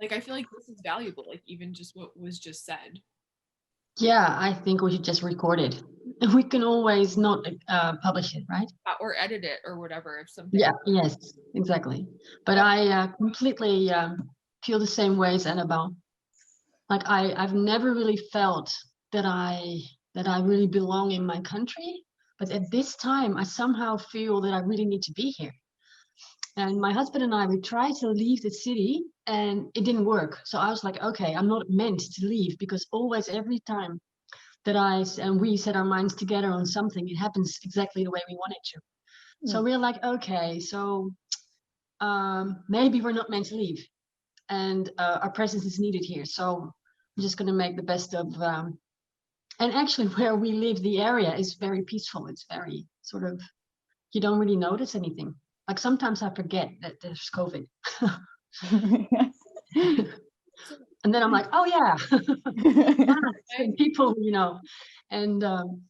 Like, I feel like this is valuable, like even just what was just said. Yeah, I think we should just record it. We can always not publish it, right? Or edit it or whatever if something. Yeah, yes, exactly. But I completely feel the same way as Annabelle. Like I've never really felt that I really belong in my country. But at this time, I somehow feel that I really need to be here. And my husband and I, we tried to leave the city and it didn't work. So I was like, okay, I'm not meant to leave because always every time that we set our minds together on something, it happens exactly the way we want it to. So we're like, okay, so maybe we're not meant to leave, and our presence is needed here. So I'm just going to make the best of. And actually, where we live, the area is very peaceful. It's very sort of, you don't really notice anything. Like sometimes I forget that there's COVID. And then I'm like, oh yeah, yeah, people, and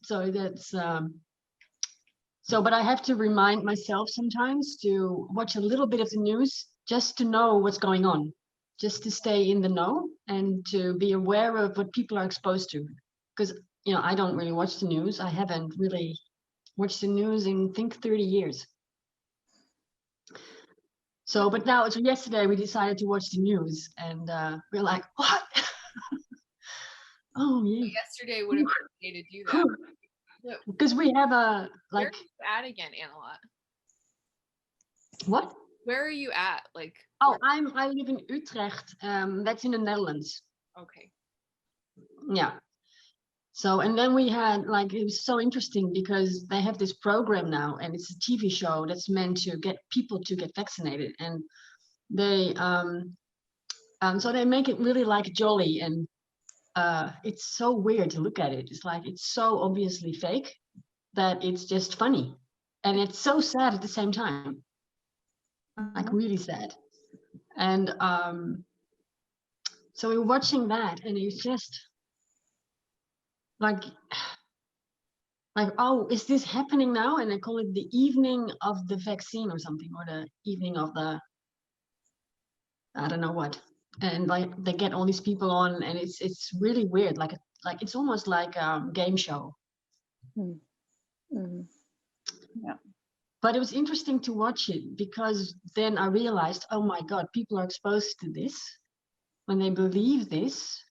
so that's so. But I have to remind myself sometimes to watch a little bit of the news just to know what's going on, just to stay in the know and to be aware of what people are exposed to. Because I don't really watch the news. I haven't really watched the news in I think 30 years. So, but now, so yesterday we decided to watch the news, and we're like, what? Oh, yeah. Yesterday would have been a day to do that. Because we have Where like. are you at again, ANNELOT? What? Where are you at? Like. Oh, I live in Utrecht. That's in the Netherlands. Okay. Yeah. So, and then we had like, it was so interesting because they have this program now, and it's a TV show that's meant to get people to get vaccinated, and they so they make it really like jolly, and it's so weird to look at it. It's like it's so obviously fake that it's just funny, and it's so sad at the same time, like really sad. And so we're watching that, and it's just like, oh, is this happening now? And they call it the evening of the vaccine or something, or the evening of the, I don't know what. And like they get all these people on, and it's really weird. Like it's almost like a game show. Yeah. But it was interesting to watch it because then I realized, oh my God, people are exposed to this. When they believe this,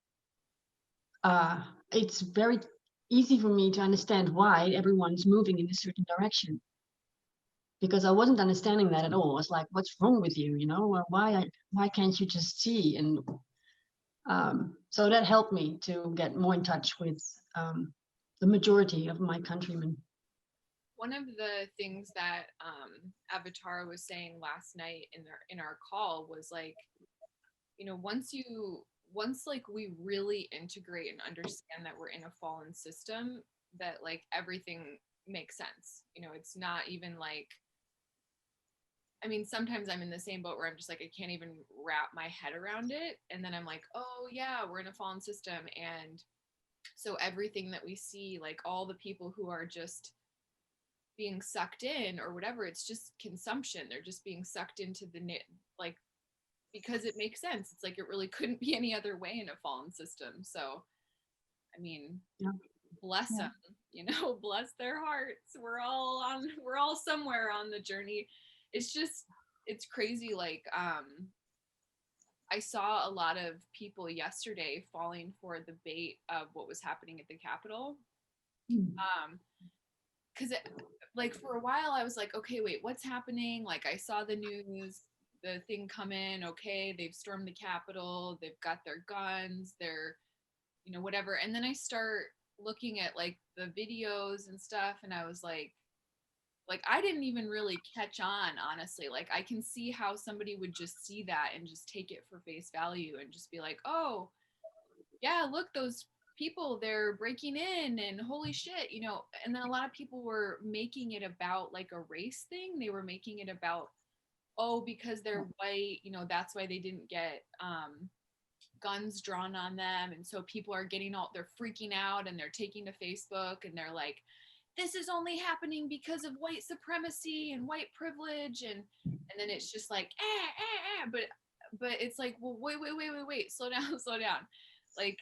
it's very easy for me to understand why everyone's moving in a certain direction. Because I wasn't understanding that at all. I was like, what's wrong with you? Why can't you just see? And so that helped me to get more in touch with the majority of my countrymen. One of the things that Avatar was saying last night in our call was like, once like we really integrate and understand that we're in a fallen system, that like everything makes sense. It's not even like, I mean, sometimes I'm in the same boat where I'm just like, I can't even wrap my head around it. And then I'm like, oh yeah, we're in a fallen system. And so everything that we see, like all the people who are just being sucked in or whatever, it's just consumption. They're just being sucked into like, because it makes sense. It's like it really couldn't be any other way in a fallen system. So, I mean, bless them, bless their hearts. We're all somewhere on the journey. It's crazy. Like, I saw a lot of people yesterday falling for the bait of what was happening at the Capitol. Because like for a while I was like, okay, wait, what's happening? Like I saw the news, the thing come in, okay, they've stormed the Capitol, they've got their guns, they're, whatever. And then I start looking at like the videos and stuff, and I was like I didn't even really catch on, honestly. Like I can see how somebody would just see that and just take it for face value and just be like, oh yeah, look, those people, they're breaking in and holy shit. And then a lot of people were making it about like a race thing. They were making it about, oh, because they're white, that's why they didn't get guns drawn on them. And so people are they're freaking out and they're taking to Facebook and they're like, this is only happening because of white supremacy and white privilege. And then it's just like, but but it's like, well, wait, slow down, slow down. Like,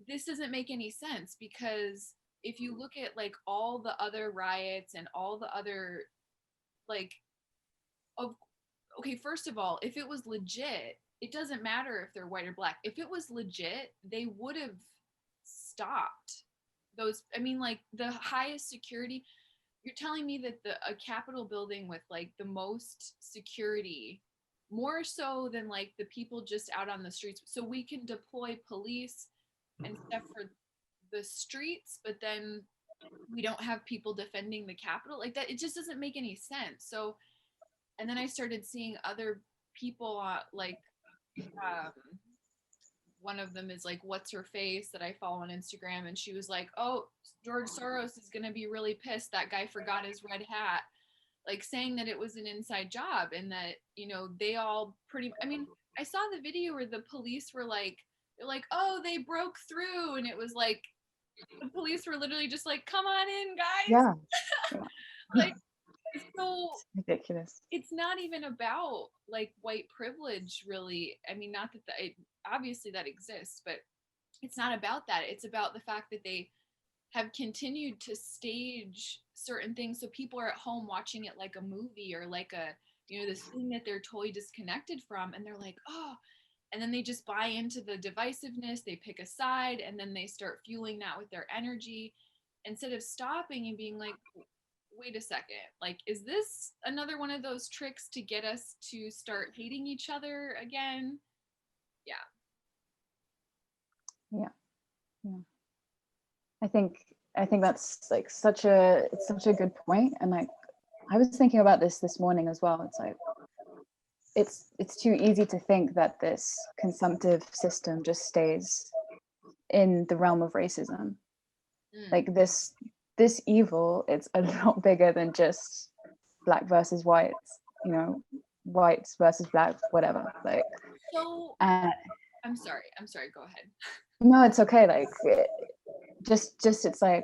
this doesn't make any sense, because if you look at like all the other riots and all the other, like, of okay, first of all, if it was legit, it doesn't matter if they're white or black. If it was legit, they would have stopped those. I mean, like, the highest security, you're telling me that a Capitol building with like the most security, more so than like the people just out on the streets, so we can deploy police and stuff for the streets, but then we don't have people defending the Capitol, like that. It just doesn't make any sense. So, and then I started seeing other people, like, um, one of them is like, what's her face, that I follow on Instagram, and she was like, oh, George Soros is gonna be really pissed that guy forgot his red hat, like saying that it was an inside job, and that, they all pretty, I mean, I saw the video where the police were like, they're like, oh, they broke through, and it was like the police were literally just like, come on in, guys. Yeah. Like, so Ridiculous. it's not even about like white privilege, really. I mean, not that obviously that exists, but it's not about that. It's about the fact that they have continued to stage certain things, so people are at home watching it like a movie, or like a, this thing that they're totally disconnected from, and they're like, oh, and then they just buy into the divisiveness, they pick a side, and then they start fueling that with their energy, instead of stopping and being like, wait a second, like, is this another one of those tricks to get us to start hating each other again? Yeah. I think that's like it's such a good point. And like, I was thinking about this morning as well. It's like, it's too easy to think that this consumptive system just stays in the realm of racism. Like, this evil, it's a lot bigger than just black versus whites, whites versus black, whatever. Like, So I'm sorry, go ahead. No, it's okay. Like, just it's like,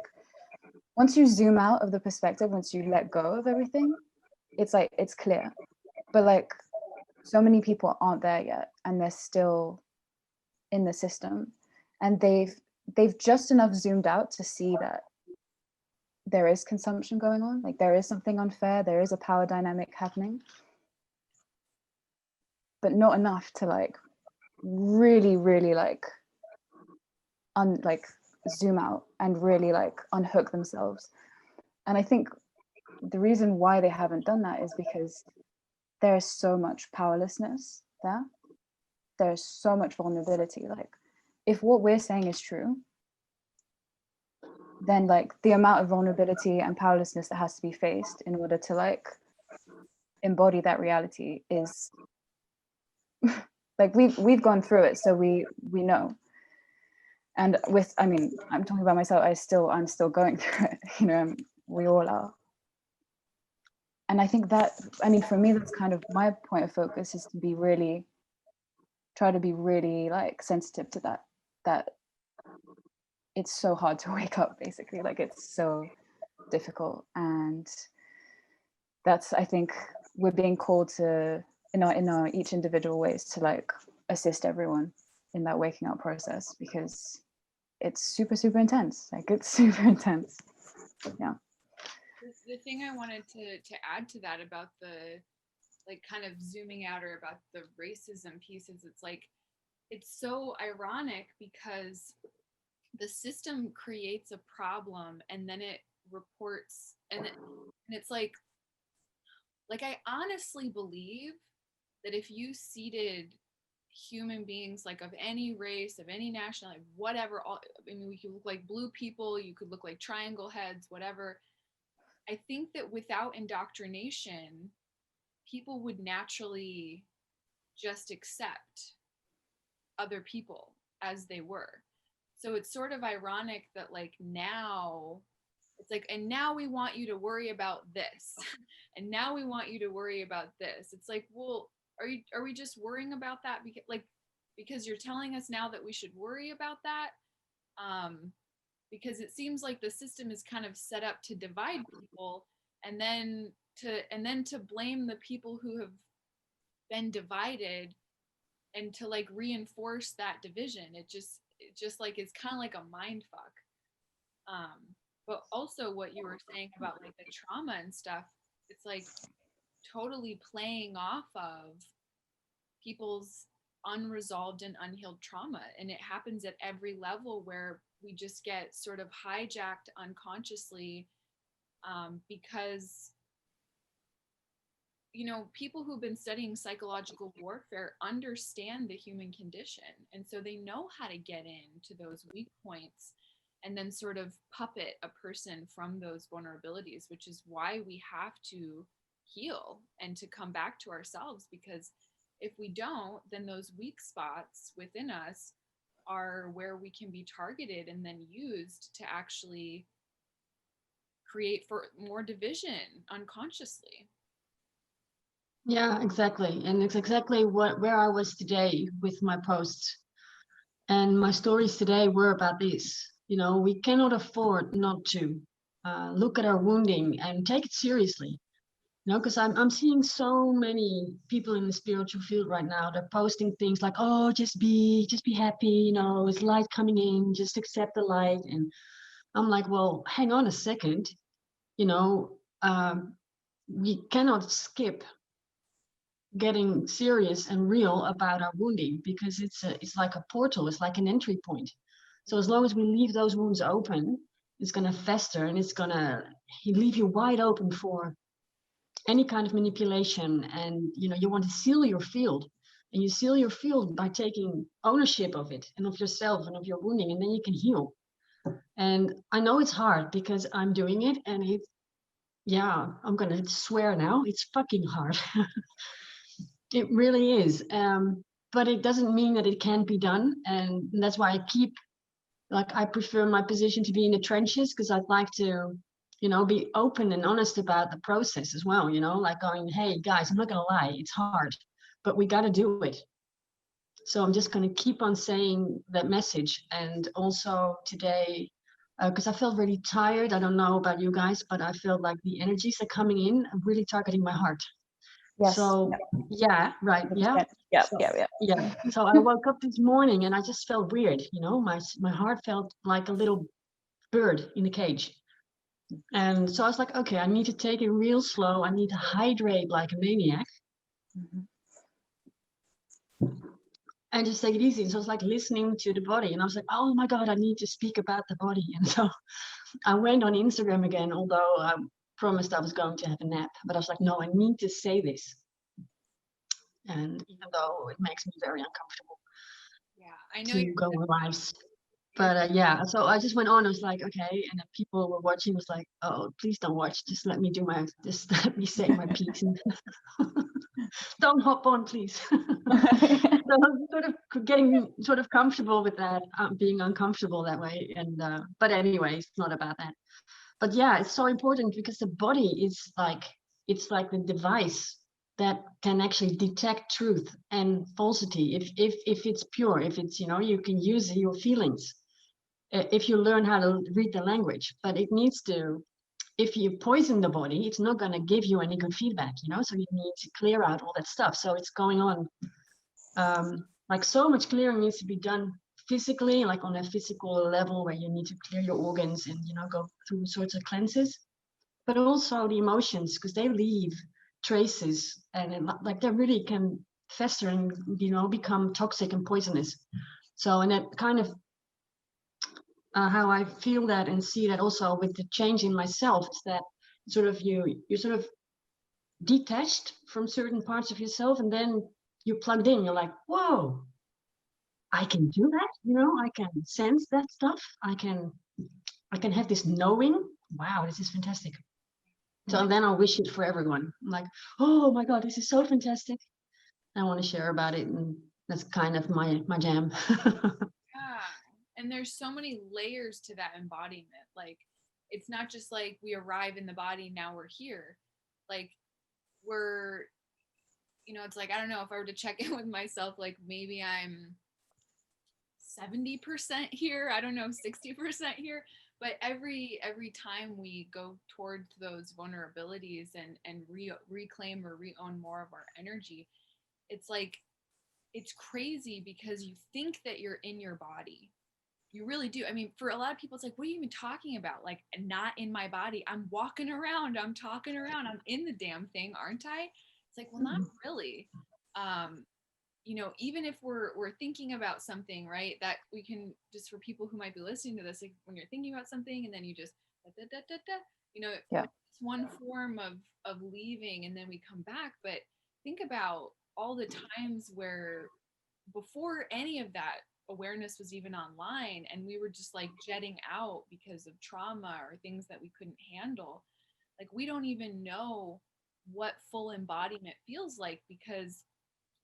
once you zoom out of the perspective, once you let go of everything, it's like, it's clear. But like, so many people aren't there yet, and they're still in the system, and they've just enough zoomed out to see that there is consumption going on, like there is something unfair, there is a power dynamic happening, but not enough to like really like zoom out and really like unhook themselves. And I think the reason why they haven't done that is because there is so much powerlessness there. There's so much vulnerability. Like, if what we're saying is true, then like the amount of vulnerability and powerlessness that has to be faced in order to like embody that reality is like, we've gone through it, so we know. And I mean, I'm talking about myself, I'm still going through it, we all are. And I think that, I mean, for me, that's kind of my point of focus, is to try to be really like sensitive to that it's so hard to wake up, basically. Like, it's so difficult. And that's, I think we're being called to, in our each individual ways, to like assist everyone in that waking up process, because it's super intense. Like, it's super intense. Yeah. The thing I wanted to add to that about the, like, kind of zooming out, or about the racism piece, is it's like, it's so ironic, because the system creates a problem, and then it reports, and it's like I honestly believe that if you seated human beings, like of any race, of any nationality, whatever, I mean, we could look like blue people, you could look like triangle heads, whatever. I think that without indoctrination, people would naturally just accept other people as they were. So it's sort of ironic that like now it's like, and now we want you to worry about this, and now we want you to worry about this. It's like, well, are we just worrying about that because you're telling us now that we should worry about that? Because it seems like the system is kind of set up to divide people, and then to blame the people who have been divided, and to like reinforce that division. It just like it's kind of like a mind fuck. But also what you were saying about like the trauma and stuff, it's like totally playing off of people's unresolved and unhealed trauma. And it happens at every level where we just get sort of hijacked unconsciously, because, you know, people who've been studying psychological warfare understand the human condition. And so they know how to get into those weak points and then sort of puppet a person from those vulnerabilities, which is why we have to heal and to come back to ourselves. Because if we don't, then those weak spots within us are where we can be targeted and then used to actually create for more division unconsciously. Yeah, exactly. And it's exactly where I was today with my posts. And my stories today were about this. You know, we cannot afford not to look at our wounding and take it seriously. You know, because I'm seeing so many people in the spiritual field right now. They're posting things like, "Oh, just be happy. You know, it's light coming in. Just accept the light." And I'm like, "Well, hang on a second. You know, we cannot skip getting serious and real about our wounding, because it's like a portal. It's like an entry point. So as long as we leave those wounds open, it's going to fester, and it's going to leave you wide open for any kind of manipulation. And you know, you want to seal your field, and you seal your field by taking ownership of it and of yourself and of your wounding, and then you can heal. And I know it's hard because I'm doing it, and it's, yeah, I'm gonna swear now, it's fucking hard. It really is. But it doesn't mean that it can't be done. And that's why I keep, like, I prefer my position to be in the trenches, because I'd like to, you know, be open and honest about the process as well, you know, like going, hey guys, I'm not gonna lie, it's hard, but we got to do it. So I'm just going to keep on saying that message. And also today, because I felt really tired, I don't know about you guys, but I felt like the energies are coming in and really targeting my heart. Yes. So yeah, right, yeah. Yeah, So, yeah. yeah. So I woke up this morning and I just felt weird, you know, my heart felt like a little bird in a cage. And so I was like, okay, I need to take it real slow. I need to hydrate like a maniac. Mhm. And just take it easy. So it's like listening to the body. And I was like, oh my God, I need to speak about the body. And so I went on Instagram again, although I promised I was going to have a nap. But I was like, no, I need to say this. And even though it makes me very uncomfortable Yeah, I know to you're go on lives. you're But yeah, so I just went on. I was like, okay. And then people were watching, was like, oh, please don't watch. Just let me do my, just let me say my piece. And don't hop on, please. So I'm sort of getting sort of comfortable with that, being uncomfortable that way. And but anyway, it's not about that. But yeah, it's so important because the body is like, it's like the device that can actually detect truth and falsity. If it's pure, if it's, you know, you can use your feelings if you learn how to read the language. But it needs to, if you poison the body, it's not going to give you any good feedback, you know. So you need to clear out all that stuff. So it's going on, like so much clearing needs to be done physically, like on a physical level, where you need to clear your organs and, you know, go through sorts of cleanses. But also the emotions, because they leave traces, and like they really can fester and, you know, become toxic and poisonous. So, and that kind of how I feel that and see that also with the change in myself is that sort of you're sort of detached from certain parts of yourself, and then you're plugged in. You're like, whoa, I can do that. You know, I can sense that stuff. I can have this knowing. Wow, this is fantastic. So then I'll wish it for everyone. I'm like, oh my God, this is so fantastic. I want to share about it, and that's kind of my jam. Yeah. And there's so many layers to that embodiment. Like, it's not just like we arrive in the body, now we're here. Like, we're, you know, it's like, I don't know, if I were to check in with myself, like maybe I'm 70% here, I don't know, 60% here. But every time we go towards those vulnerabilities and reclaim or re-own more of our energy, it's like it's crazy because you think that you're in your body. You really do. I mean, for a lot of people, it's like, what are you even talking about? Like, not in my body. I'm walking around. I'm talking around. I'm in the damn thing, aren't I? It's like, well, not really. You know, even if we're thinking about something, right? That we can, just for people who might be listening to this, like when you're thinking about something and then you just da, da, da, da, you know, Yeah. it's one form of leaving and then we come back. But think about all the times where before any of that awareness was even online and we were just like jetting out because of trauma or things that we couldn't handle. Like we don't even know what full embodiment feels like because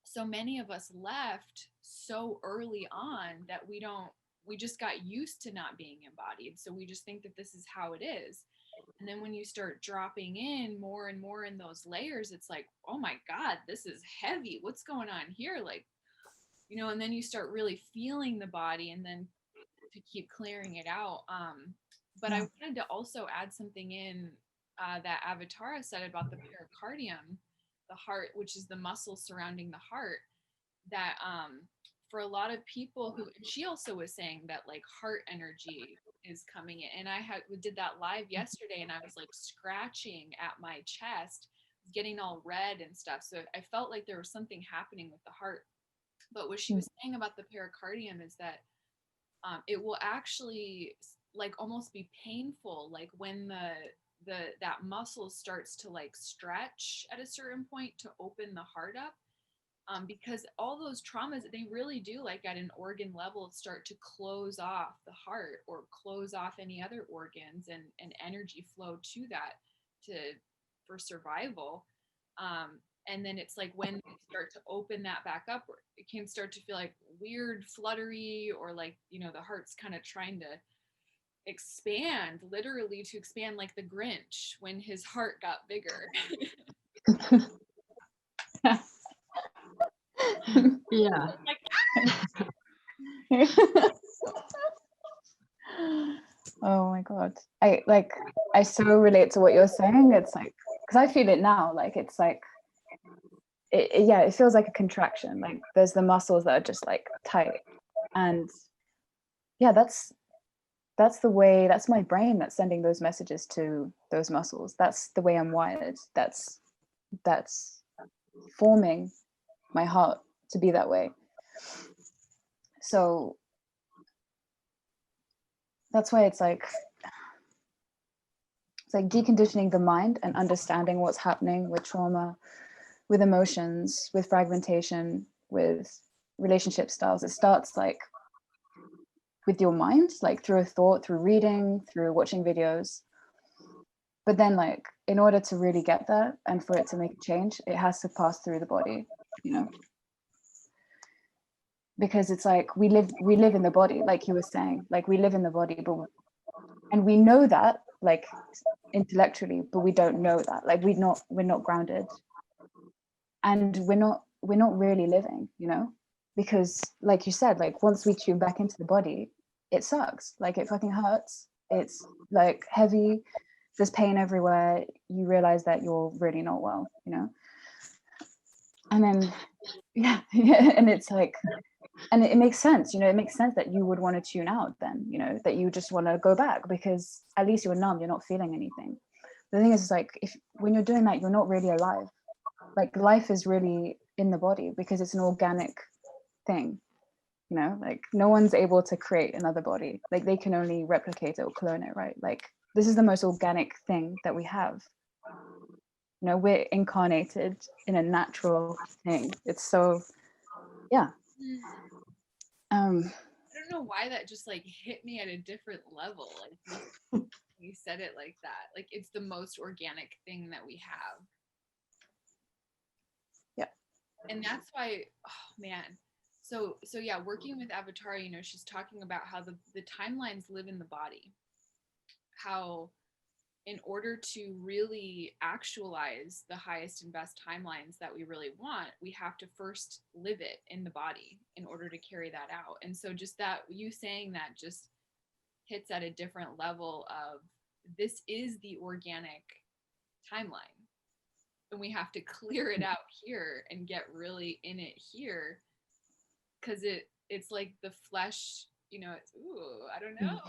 so many of us left so early on that we just got used to not being embodied, so we just think that this is how it is. And then when you start dropping in more and more in those layers, it's like, oh my god, this is heavy, what's going on here, like, you know. And then you start really feeling the body and then to keep clearing it out. But I wanted to also add something in that Avatara said about the pericardium, the heart, which is the muscle surrounding the heart, that for a lot of people who, and she also was saying that like heart energy is coming in. And we did that live yesterday and I was like scratching at my chest, getting all red and stuff. So I felt like there was something happening with the heart. But what she was saying about the pericardium is that it will actually like almost be painful, like when that muscle starts to like stretch at a certain point to open the heart up, because all those traumas, they really do, like at an organ level, start to close off the heart or close off any other organs and energy flow to that for survival. And then it's like when they start to open that back up, it can start to feel like weird fluttery, or like, you know, the heart's kind of trying to expand, literally to expand, like the Grinch when his heart got bigger. Yeah. Oh my god, I so relate to what you're saying. It's like, because I feel it now, like it's like it feels like a contraction, like there's the muscles that are just like tight. And yeah, that's the way, that's my brain that's sending those messages to those muscles. That's the way I'm wired. That's forming my heart to be that way. So that's why it's like deconditioning the mind and understanding what's happening with trauma, with emotions, with fragmentation, with relationship styles. It starts like with your mind, like through a thought, through reading, through watching videos. But then like in order to really get there and for it to make a change, it has to pass through the body, you know? Because it's like we live in the body, like you were saying, like we live in the body, and we know that like intellectually, but we don't know that, like we're not grounded, and we're not really living, you know? Because like you said, like once we tune back into the body, it sucks, like it fucking hurts, it's like heavy, there's pain everywhere, you realize that you're really not well, you know? And then yeah and it's like, and it makes sense, you know, it makes sense that you would want to tune out then, you know, that you just want to go back because at least you're numb, you're not feeling anything. The thing is like, when you're doing that, you're not really alive. Like life is really in the body because it's an organic thing, you know, like no one's able to create another body, like they can only replicate it or clone it, right? Like this is the most organic thing that we have, you know, we're incarnated in a natural thing. It's so, yeah. I don't know why that just like hit me at a different level, like you said it like that, like it's the most organic thing that we have. Yeah. And that's why, oh man, so yeah, working with Avatar, you know, she's talking about how the timelines live in the body, how in order to really actualize the highest and best timelines that we really want, we have to first live it in the body in order to carry that out. And so just that, you saying that just hits at a different level of, this is the organic timeline and we have to clear it out here and get really in it here because it's like the flesh, you know, it's, ooh, I don't know.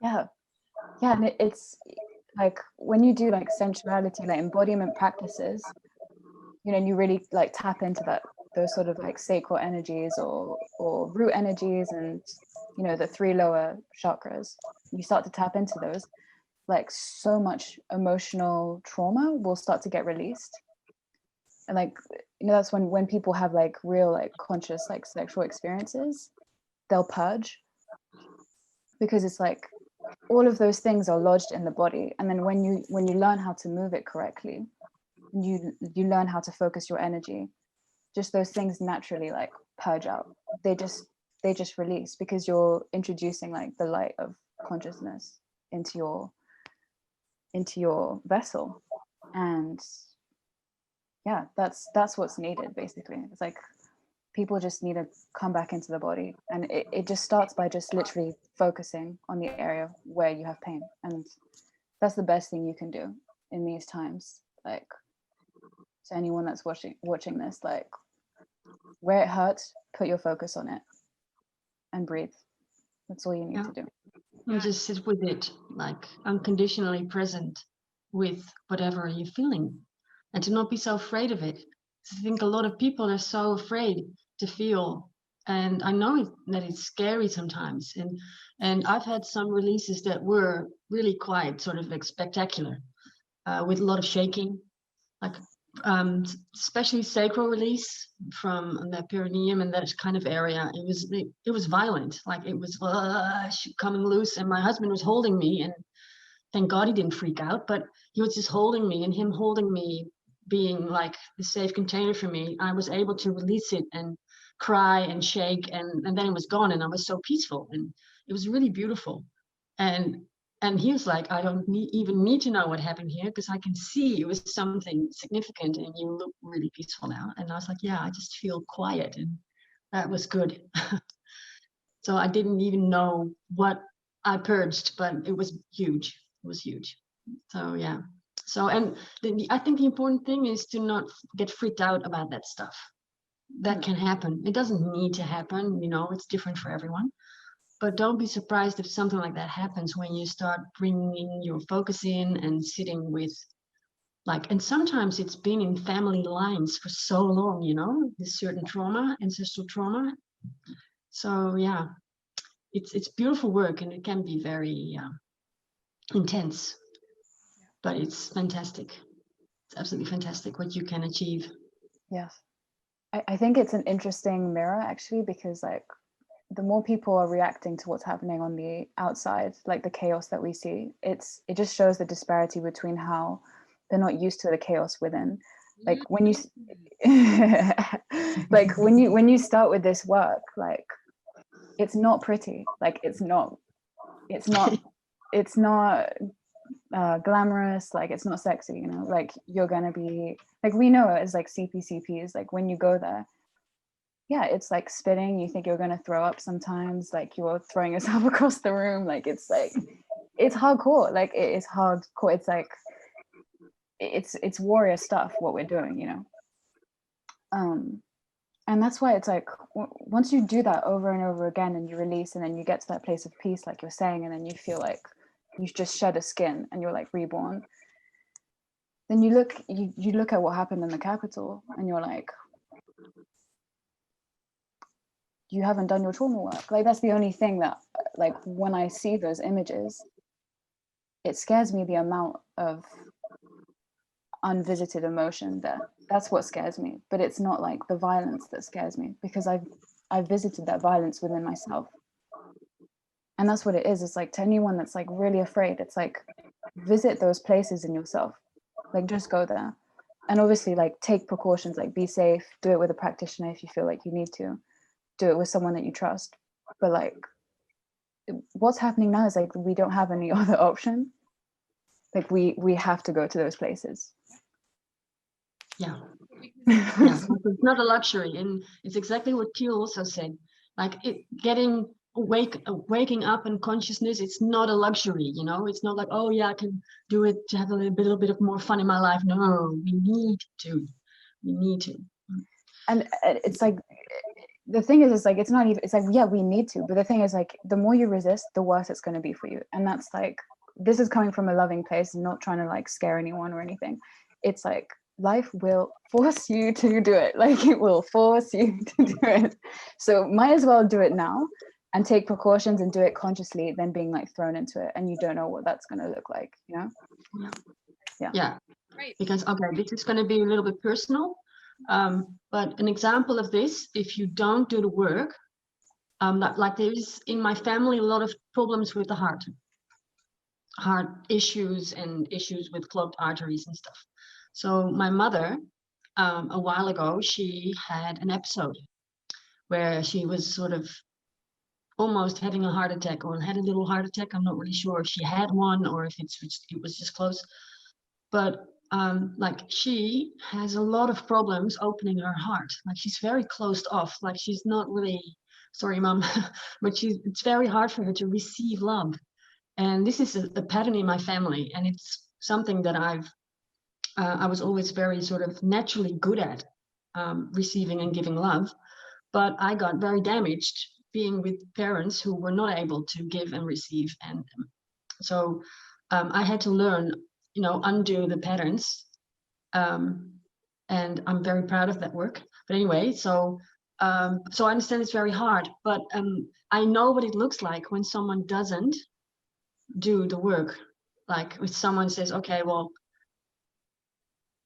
Yeah, yeah, and it's like when you do like sensuality, like embodiment practices, you know, and you really like tap into those sort of like sacral energies or root energies, and you know, the 3 lower chakras, you start to tap into those, like so much emotional trauma will start to get released. And like, you know, that's when people have like real like conscious like sexual experiences, they'll purge, because it's like all of those things are lodged in the body. And then when you learn how to move it correctly, you learn how to focus your energy, just those things naturally like purge out. They just release, because you're introducing like the light of consciousness into your vessel. And yeah, that's what's needed basically. It's like people just need to come back into the body, and it just starts by just literally focusing on the area where you have pain. And that's the best thing you can do in these times. Like, to anyone that's watching this, like, where it hurts, put your focus on it and breathe. That's all you need to do. And just sit with it, like unconditionally present with whatever you're feeling, and to not be so afraid of it. I think a lot of people are so afraid to feel, and I know that it's scary sometimes. And I've had some releases that were really quite sort of like spectacular, with a lot of shaking, like especially sacral release from the perineum and that kind of area. It was violent, like it was coming loose, and my husband was holding me, and thank God he didn't freak out, but he was just holding me, and him holding me being like the safe container for me, I was able to release it and cry and shake, and then it was gone, and I was so peaceful, and it was really beautiful. And he was like, I don't even need to know what happened here, because I can see it was something significant, and you look really peaceful now. And I was like, yeah, I just feel quiet, and that was good. So I didn't even know what I purged, but it was huge. It was huge. So yeah. So, and I think the important thing is to not get freaked out about that stuff. That can happen. It doesn't need to happen, you know, it's different for everyone. But don't be surprised if something like that happens when you start bringing your focus in and sitting with, like, and sometimes it's been in family lines for so long, you know, this certain trauma, ancestral trauma. So yeah, it's beautiful work, and it can be very intense, but it's fantastic. It's absolutely fantastic what you can achieve. Yes. I think it's an interesting mirror actually, because like the more people are reacting to what's happening on the outside, like the chaos that we see, it just shows the disparity between how they're not used to the chaos within. Like when you like when you start with this work, like it's not pretty, like it's not glamorous, like it's not sexy, you know, like you're gonna be like, we know as like CPCPs, like when you go there, yeah, it's like spitting, you think you're gonna throw up sometimes, like you're throwing yourself across the room, like it's hardcore, like it is hardcore. It's like it's warrior stuff what we're doing, you know. And that's why it's like once you do that over and over again, and you release, and then you get to that place of peace like you're saying, and then you feel like you just shed a skin and you're like reborn, then you look at what happened in the Capitol, and you're like, you haven't done your trauma work. Like that's the only thing that, like, when I see those images, it scares me, the amount of unvisited emotion there. That's what scares me. But it's not like the violence that scares me, because I've visited that violence within myself. And that's what it is. It's like, to anyone that's like really afraid, it's like, visit those places in yourself. Like just go there. And obviously like take precautions, like be safe, do it with a practitioner if you feel like you need to, do it with someone that you trust. But like what's happening now is like we don't have any other option. Like we have to go to those places. Yeah. Yeah, it's not a luxury, and it's exactly what Teal also said. Like waking up in consciousness, it's not a luxury, you know. It's not like, oh yeah, I can do it to have a little bit of more fun in my life. No, we need to. You need to. And it's like, the thing is, it's like, it's not even, it's like, yeah, we need to, but the thing is, like, the more you resist, the worse it's going to be for you. And that's like, this is coming from a loving place, not trying to like scare anyone or anything. It's like, life will force you to do it. Like, it will force you to do it. So might as well do it now and take precautions and do it consciously than being like thrown into it and you don't know what that's going to look like, you know? Yeah. Right. Because, okay, this is going to be a little bit personal. But an example of this, if you don't do the work, like there's in my family a lot of problems with the heart issues and issues with clogged arteries and stuff. So my mother, a while ago, she had an episode where she was sort of almost having a heart attack, or had a little heart attack. I'm not really sure if she had one or if it was just close. But like she has a lot of problems opening her heart. Like she's very closed off. Like she's not really, sorry, mom, but it's very hard for her to receive love. And this is a pattern in my family, and it's something that I was always very sort of naturally good at, receiving and giving love. But I got very damaged being with parents who were not able to give and receive. And so I had to learn, undo the patterns. And I'm very proud of that work. But anyway, so I understand it's very hard, but I know what it looks like when someone doesn't do the work. Like if someone says, okay, well,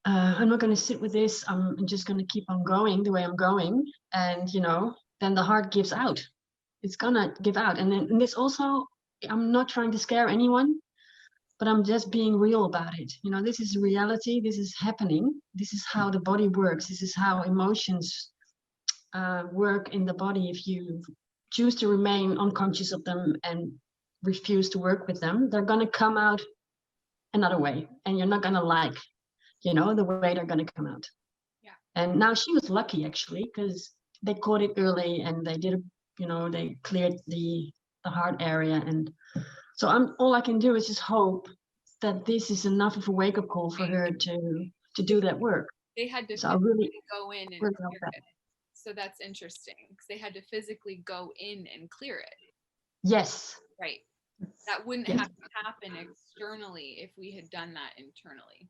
I'm not going to sit with this. I'm just going to keep on going the way I'm going. And, then the heart gives out. It's going to give out. And this also, I'm not trying to scare anyone, but I'm just being real about it. This is reality. This is happening. This is how the body works. This is how emotions work in the body. If you choose to remain unconscious of them and refuse to work with them, they're going to come out another way, and you're not going to like, the way they're going to come out. Yeah. And now she was lucky actually, because they caught it early and they did, they cleared the heart area. And so all I can do is just hope that this is enough of a wake-up call for her to do that work. They had to so really go in and really clear it. So that's interesting, because they had to physically go in and clear it. Yes. Right. That wouldn't Yes. have to happen externally if we had done that internally.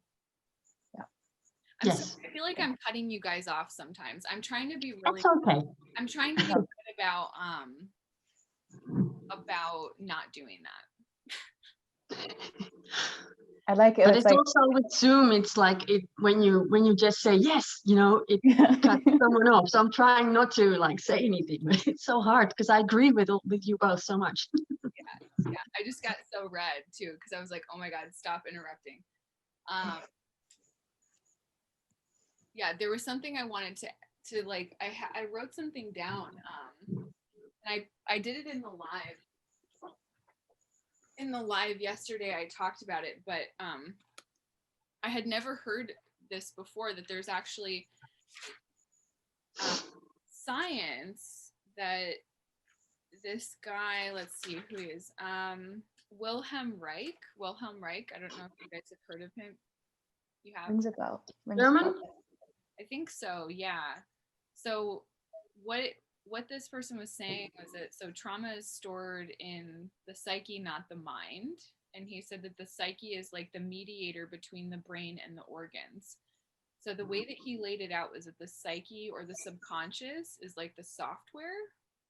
Yes. Sorry, I feel like I'm cutting you guys off sometimes. I'm trying to be really. That's okay. I'm trying to be good about not doing that. I like it. But it's like, also with Zoom, it's like when you just say yes, it cuts someone off. So I'm trying not to like say anything, but it's so hard because I agree with you both so much. Yeah. I just got so red too, because I was like, oh my God, stop interrupting. Yeah, there was something I wanted to like. I wrote something down, and I did it in the live. In the live yesterday, I talked about it, but I had never heard this before, that there's actually science that this guy, let's see who he is, Wilhelm Reich. I don't know if you guys have heard of him. You have? Rings a bell. German? I think so, yeah. So what this person was saying was that, so trauma is stored in the psyche, not the mind. And he said that the psyche is like the mediator between the brain and the organs. So the way that he laid it out was that the psyche, or the subconscious, is like the software,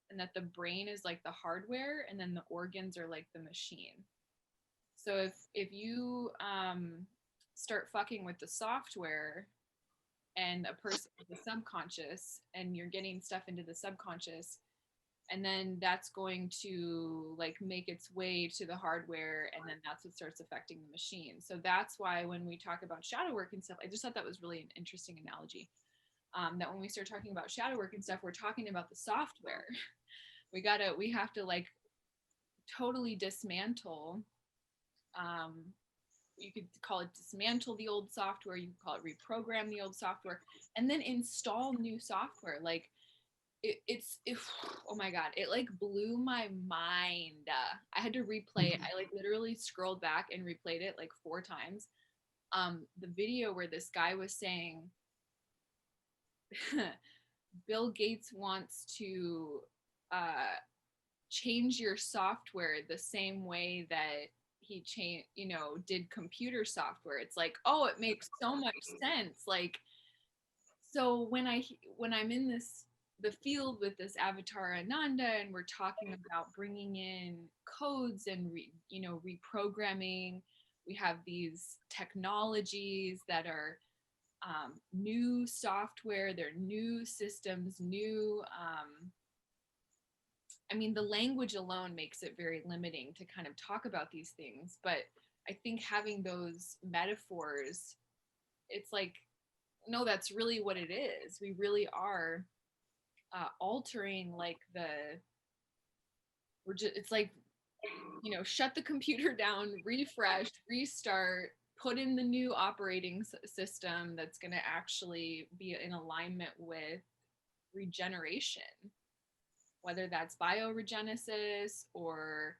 and that the brain is like the hardware, and then the organs are like the machine. So if you start fucking with the software, and a person with the subconscious, and you're getting stuff into the subconscious, and then that's going to like make its way to the hardware, and then that's what starts affecting the machine. So that's why when we talk about shadow work and stuff, I just thought that was really an interesting analogy, that when we start talking about shadow work and stuff, we're talking about the software. We have to like totally dismantle, you could call it dismantle the old software, you could call it reprogram the old software, and then install new software. Like oh my God, it like blew my mind. I had to replay it. I like literally scrolled back and replayed it like 4 times. The video where this guy was saying Bill Gates wants to change your software the same way that he did computer software. It's like, oh, it makes so much sense. Like, so when I'm in the field with this avatar Ananda, and we're talking about bringing in codes and reprogramming, we have these technologies that are new software, they're new systems, new the language alone makes it very limiting to kind of talk about these things. But I think having those metaphors, it's like, no, that's really what it is. We really are altering, like, it's like, shut the computer down, refresh, restart, put in the new operating system that's going to actually be in alignment with regeneration, whether that's bioregenesis or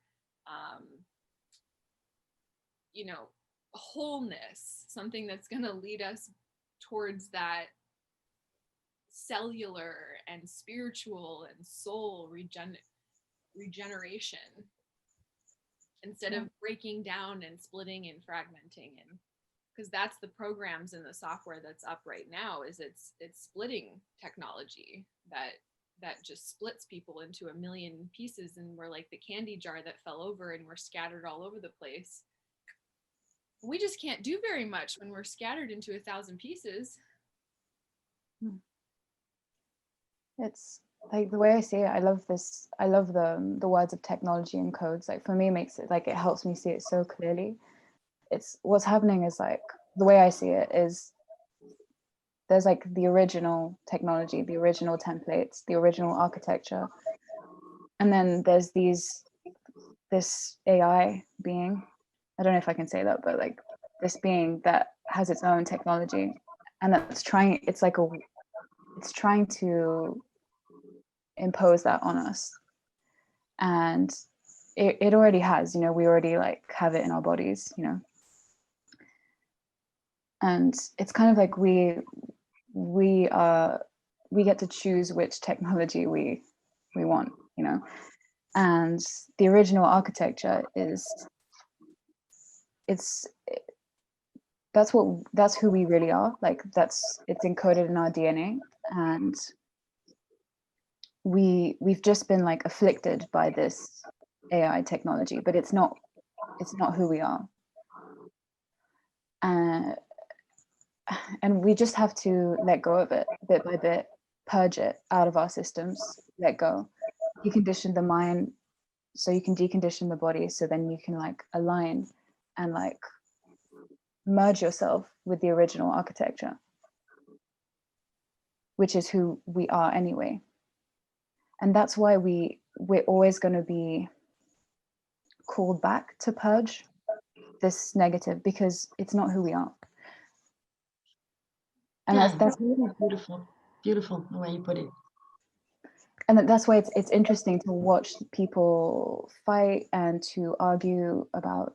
wholeness, something that's going to lead us towards that cellular and spiritual and soul regeneration, instead of breaking down and splitting and fragmenting. And because that's the programs in the software that's up right now, is it's splitting technology that just splits people into a million pieces, and we're like the candy jar that fell over and we're scattered all over the place. We just can't do very much when we're scattered into 1,000 pieces. It's like, the way I see it, I love the words of technology and codes. Like, for me, it makes it, like, it helps me see it so clearly. It's what's happening is, like, the way I see it is, there's like the original technology, the original templates, the original architecture, and then there's this AI being, I don't know if I can say that, but like this being that has its own technology, and it's trying to impose that on us. And it already has, we already like have it in our bodies, and it's kind of like we get to choose which technology we want, and the original architecture that's who we really are. Like, it's encoded in our DNA, and we've just been like afflicted by this AI technology, but it's not who we are. And we just have to let go of it bit by bit, purge it out of our systems, let go, decondition the mind so you can decondition the body, so then you can like align and like merge yourself with the original architecture, which is who we are anyway. And that's why we're always going to be called back to purge this negative, because it's not who we are. And that's really beautiful the way you put it. And that's why it's interesting to watch people fight and to argue about,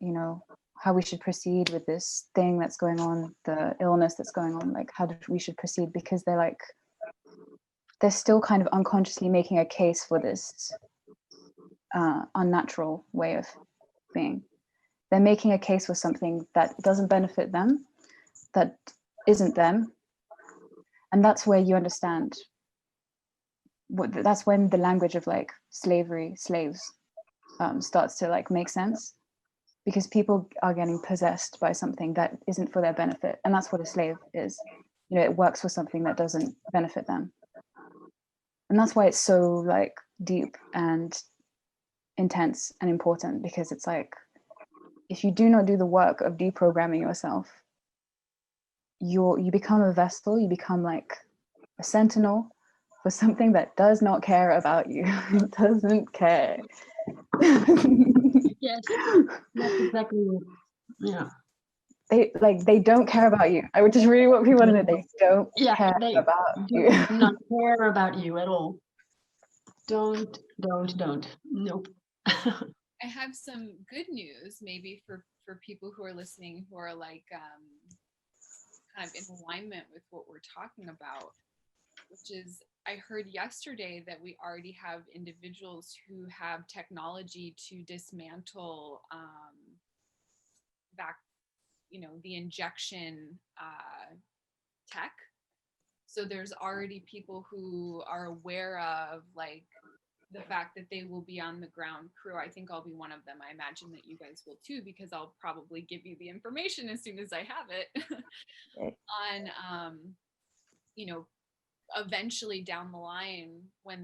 how we should proceed with this thing that's going on, the illness that's going on, like how we should proceed, because they're still kind of unconsciously making a case for this unnatural way of being. They're making a case for something that doesn't benefit them, that isn't them. And that's where you understand that's when the language of like slaves starts to like make sense, because people are getting possessed by something that isn't for their benefit. And that's what a slave is. It works for something that doesn't benefit them. And that's why it's so like deep and intense and important, because it's like, if you do not do the work of deprogramming yourself, you become a vessel, you become like a sentinel for something that does not care about you. It doesn't care. Yes, that's exactly it. Yeah. They don't care about you. I would just really want people to know they don't care about you. Not care about you at all. Don't. Nope. I have some good news, maybe for people who are listening, who are like kind of in alignment with what we're talking about. which is, I heard yesterday that we already have individuals who have technology to dismantle back, the injection tech. So there's already people who are aware of like the fact that they will be on the ground crew. I think I'll be one of them. I imagine that you guys will too, because I'll probably give you the information as soon as I have it Okay. on, eventually down the line when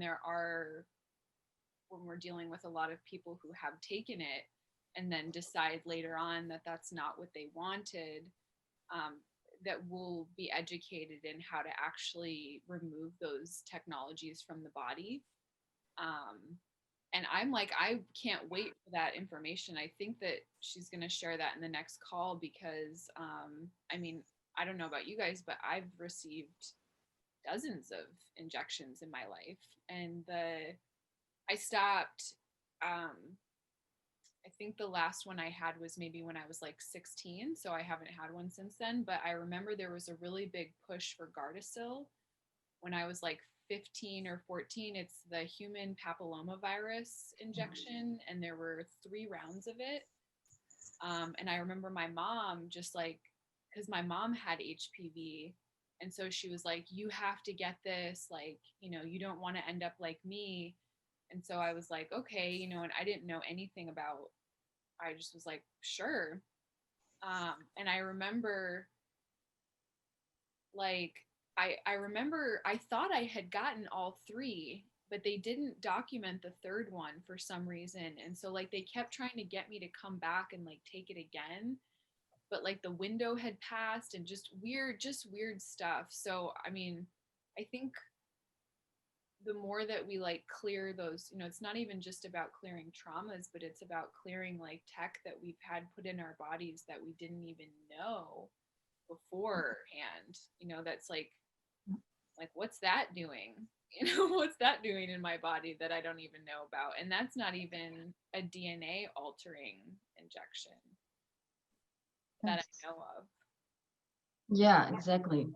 we're dealing with a lot of people who have taken it and then decide later on that that's not what they wanted, that we'll be educated in how to actually remove those technologies from the body. And I'm like, I can't wait for that information. I think that she's going to share that in the next call because, I don't know about you guys, but I've received dozens of injections in my life. And I stopped, I think the last one I had was maybe when I was like 16. So I haven't had one since then. But I remember there was a really big push for Gardasil when I was like 15 or 14. It's the human papillomavirus injection, and there were 3 rounds of it. And I remember my mom just like, because my mom had HPV. And so she was like, you have to get this, like, you don't want to end up like me. And so I was like, okay, and I didn't know anything about, I just was like, sure. And I remember like, I remember I thought I had gotten all 3, but they didn't document the 3rd one for some reason. And so like they kept trying to get me to come back and like take it again. But like the window had passed and just weird stuff. So, I think the more that we like clear those, it's not even just about clearing traumas, but it's about clearing like tech that we've had put in our bodies that we didn't even know beforehand, that's like what's that doing? What's that doing in my body that I don't even know about? And that's not even a DNA altering injection that I know of. Yeah, exactly.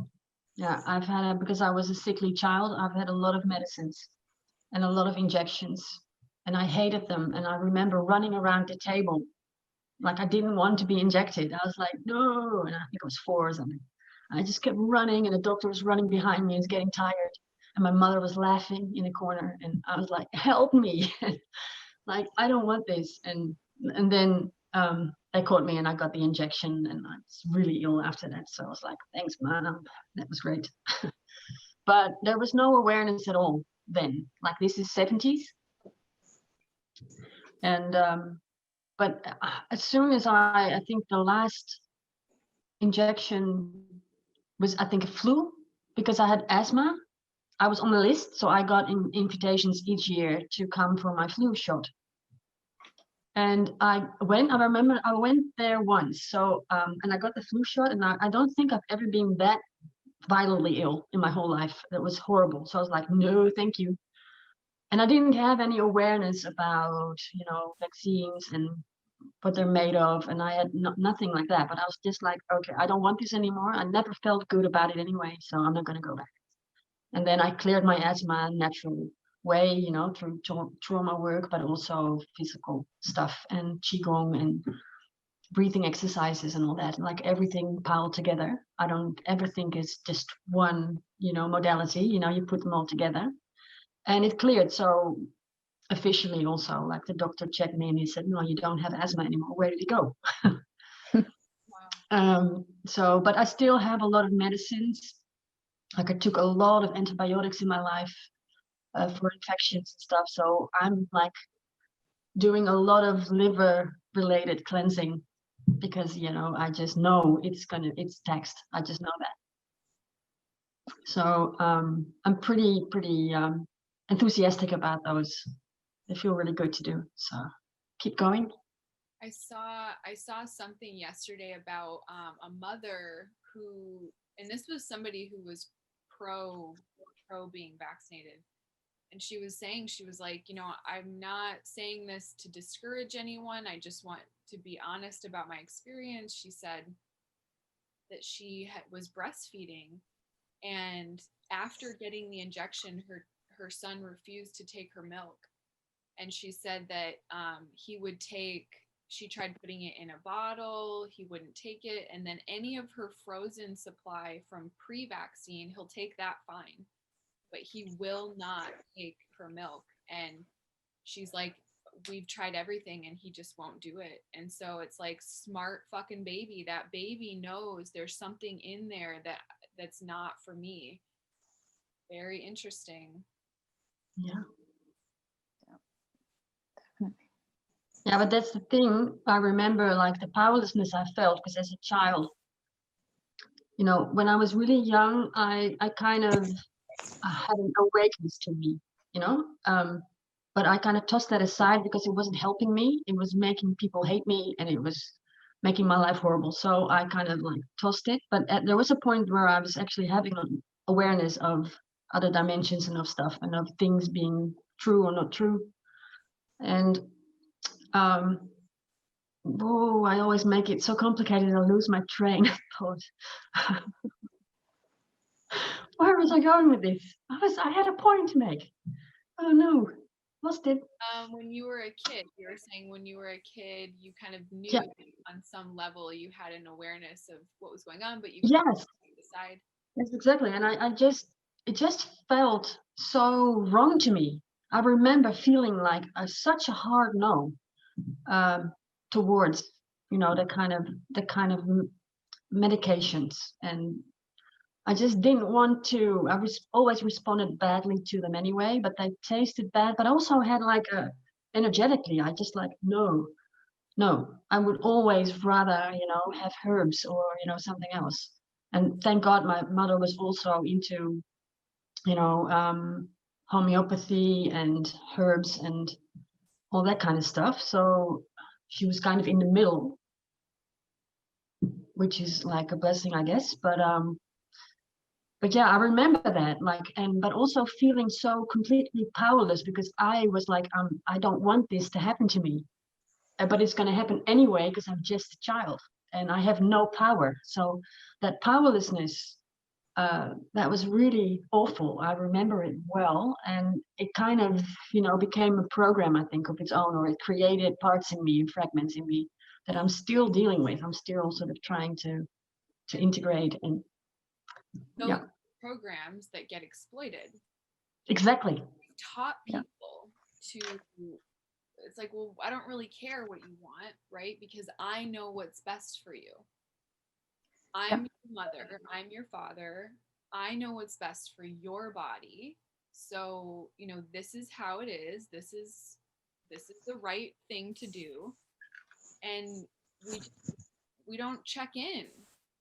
Yeah, I've had because I was a sickly child, I've had a lot of medicines and a lot of injections, and I hated them. And I remember running around the table like I didn't want to be injected. I was like, no, and I think I was 4 or something. I just kept running, and the doctor was running behind me and was getting tired. And my mother was laughing in a corner, and I was like, help me. Like, I don't want this. And then they caught me and I got the injection, and I was really ill after that. So I was like, thanks, man. That was great. But there was no awareness at all then. Like, this is 70s. And but as soon as I think the last injection was, I think, a flu, because I had asthma. I was on the list, so I got invitations each year to come for my flu shot. And I remember I went there once. So, and I got the flu shot, and I don't think I've ever been that violently ill in my whole life. That was horrible. So I was like, no, thank you. And I didn't have any awareness about, vaccines and what they're made of. And I had nothing like that. But I was just like, okay, I don't want this anymore. I never felt good about it anyway, so I'm not going to go back. And then I cleared my asthma natural way, through trauma work, but also physical stuff and qigong and breathing exercises and all that. Like, everything piled together. I don't ever think it's just one, modality. You put them all together, and it cleared. So officially, also, like, the doctor checked me and he said, "No, you don't have asthma anymore. Where did it go?" Wow. So, but I still have a lot of medicines. Like, I took a lot of antibiotics in my life for infections and stuff. So I'm like doing a lot of liver related cleansing because, I just know it's text. I just know that. So I'm pretty enthusiastic about those. They feel really good to do. So keep going. I saw something yesterday about a mother who, and this was somebody who was pro being vaccinated, and she was saying, she was like, I'm not saying this to discourage anyone. I just want to be honest about my experience. She said that she was breastfeeding, And after getting the injection, her son refused to take her milk. And she said that she tried putting it in a bottle, he wouldn't take it. And then any of her frozen supply from pre-vaccine, he'll take that fine. But he will not take her milk. And she's like, we've tried everything and he just won't do it. And so it's like, smart fucking baby. That baby knows there's something in there that's not for me. Very interesting. Yeah. Definitely. Yeah, but that's the thing. I remember like the powerlessness I felt because as a child, you know, when I was really young, I kind of had an awakeness to me, you know, but I kind of tossed that aside because it wasn't helping me. It was making people hate me and it was making my life horrible. So I kind of like tossed it. But there was a point where I was actually having an awareness of other dimensions and of stuff and of things being true or not true. And oh, I always make it so complicated I lose my train of thought. Where was I going with this? I had a point to make. Oh no, lost it. When you were a kid, you were saying when you were a kid, you kind of knew Yeah. on some level you had an awareness of what was going on, but you Yes, decide. yes, exactly. And it just felt so wrong to me. I remember feeling like such a hard no towards, you know, the kind of medications, and I just didn't want to. I was always responded badly to them anyway, but they tasted bad. But I also had like energetically, I just like no. I would always rather, you know, have herbs or, you know, something else. And thank God my mother was also into, you know, homeopathy and herbs and all that kind of stuff. So she was kind of in the middle, which is like a blessing, I guess. But yeah, I remember that, like, but also feeling so completely powerless because I was like, I don't want this to happen to me, but it's going to happen anyway because I'm just a child and I have no power. So that powerlessness, that was really awful. I remember it well, and it kind of, you know, became a program, I think, of its own, or it created parts in me and fragments in me that I'm still dealing with. I'm still sort of trying to integrate and Those yeah, programs that get exploited exactly. taught Yeah. people to, it's like, well, I don't really care what you want, right? Because I know what's best for you. I'm your mother, I'm your father. I know what's best for your body. So, you know, this is how it is. This is the right thing to do. And we we don't check in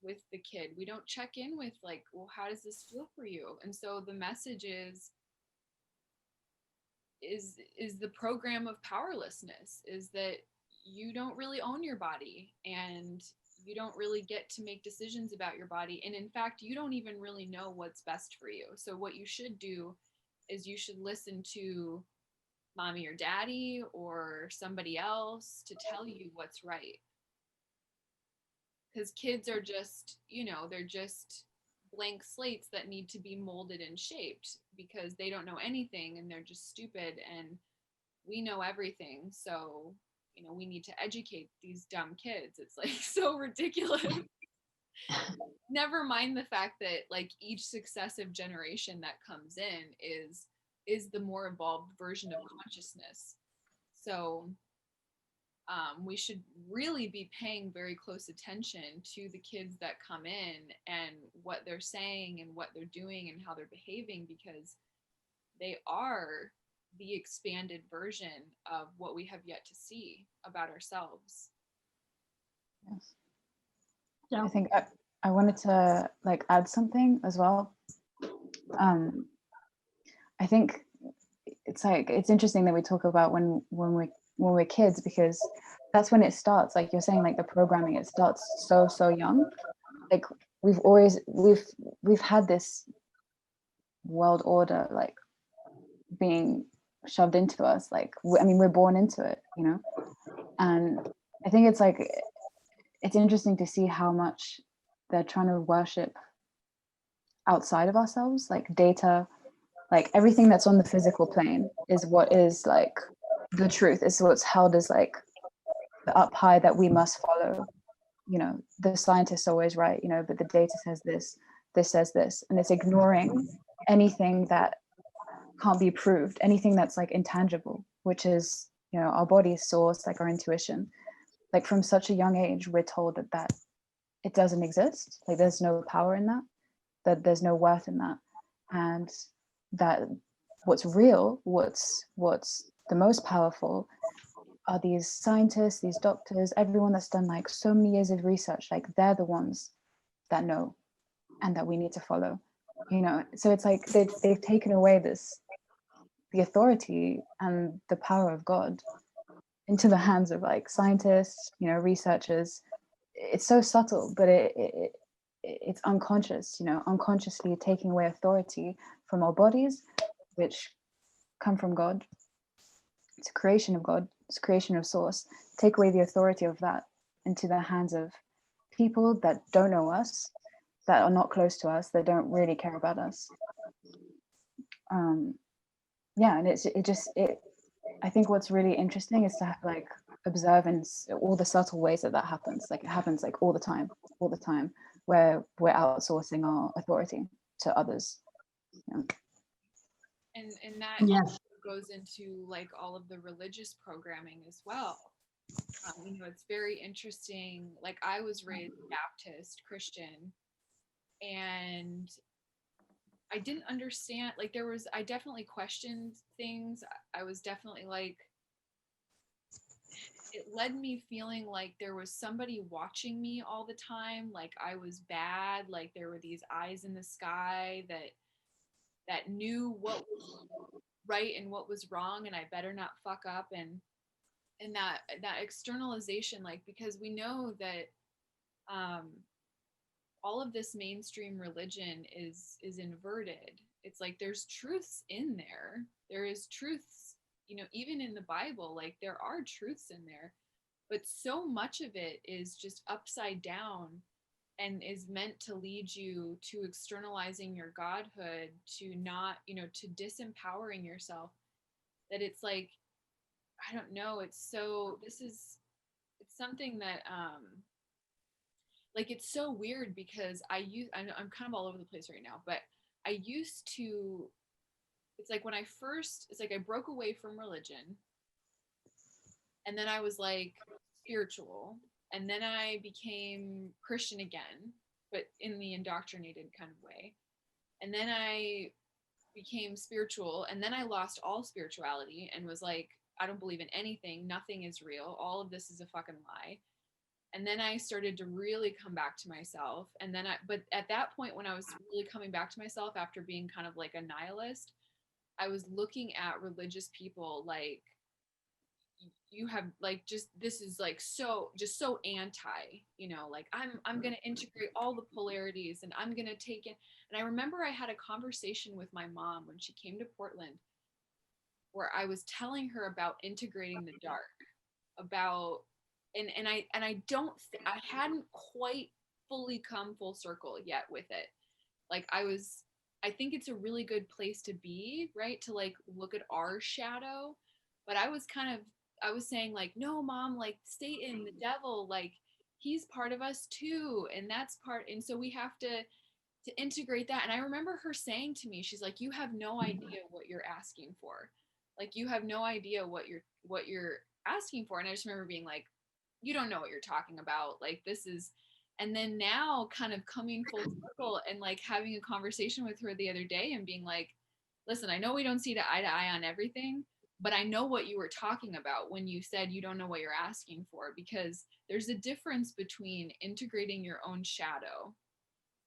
with the kid. We don't check in with like, well, how does this feel for you? And so the message is the program of powerlessness, is that you don't really own your body and you don't really get to make decisions about your body, and in fact you don't even really know what's best for you. So what you should do is you should listen to mommy or daddy or somebody else to tell you what's right, because kids are just, you know, they're just blank slates that need to be molded and shaped because they don't know anything and they're just stupid, and we know everything. So, you know, we need to educate these dumb kids. It's like so ridiculous. Never mind the fact that like each successive generation that comes in is the more evolved version of consciousness. So we should really be paying very close attention to the kids that come in and what they're saying and what they're doing and how they're behaving, because they are the expanded version of what we have yet to see about ourselves. Yes. Yeah. I think I wanted to like add something as well. I think it's like it's interesting that we talk about when we're kids, because that's when it starts. Like you're saying, like the programming, it starts so young. Like we've had this world order like being shoved into us. Like I mean, we're born into it, you know. And I think it's like it's interesting to see how much they're trying to worship outside of ourselves, like data, like everything that's on the physical plane is what is like the truth, is what's held as like the up high that we must follow. You know, the scientist's always right, you know, but the data says this, this says this, and it's ignoring anything that can't be proved, anything that's like intangible, which is, you know, our body's source, like our intuition. Like from such a young age, we're told that it doesn't exist, like there's no power in that, that there's no worth in that, and that what's real, what's the most powerful are these scientists, these doctors, everyone that's done like so many years of research, like they're the ones that know and that we need to follow, you know. So it's like they've taken away the authority and the power of God into the hands of like scientists, you know, researchers. It's so subtle, but it's unconscious, you know, unconsciously taking away authority from our bodies, which come from God. It's a creation of God, it's a creation of source. Take away the authority of that into the hands of people that don't know us, that are not close to us, that don't really care about us. Yeah, and I think what's really interesting is to have like observe and all the subtle ways that happens. Like it happens like all the time, where we're outsourcing our authority to others. Yeah. And that Yes. goes into like all of the religious programming as well. You know, it's very interesting. Like I was raised Baptist Christian, and I didn't understand, like I definitely questioned things. I was definitely like, it led me feeling like there was somebody watching me all the time, like I was bad, like there were these eyes in the sky that knew what was right and what was wrong, and I better not fuck up. And that externalization, like, because we know that all of this mainstream religion is inverted. It's like there's truths in there. There is truths, you know, even in the Bible, like there are truths in there, but so much of it is just upside down and is meant to lead you to externalizing your godhood, to not, you know, to disempowering yourself, that it's like, I don't know, it's something that like it's so weird because I'm kind of all over the place right now, but I used to, it's like when I first, it's like I broke away from religion, and then I was like spiritual, and then I became Christian again, but in the indoctrinated kind of way. And then I became spiritual, and then I lost all spirituality and was like, I don't believe in anything, nothing is real, all of this is a fucking lie. And then I started to really come back to myself. And then but at that point, when I was really coming back to myself after being kind of like a nihilist, I was looking at religious people like, you have like, just, this is like so, just so anti, you know, like I'm going to integrate all the polarities, and I'm going to take it. And I remember I had a conversation with my mom when she came to Portland, where I was telling her about integrating the dark, about, and I don't I hadn't quite fully come full circle yet with it. Like I think it's a really good place to be, right? To like look at our shadow. But I was saying like, no, mom, like Satan, the devil, like he's part of us too, and that's part, and so we have to integrate that. And I remember her saying to me, she's like, you have no idea what you're asking for. Like you have no idea what you're asking for. And I just remember being like, you don't know what you're talking about. Like this is, and then now kind of coming full circle and like having a conversation with her the other day and being like, listen, I know we don't see eye to eye on everything, but I know what you were talking about when you said you don't know what you're asking for, because there's a difference between integrating your own shadow,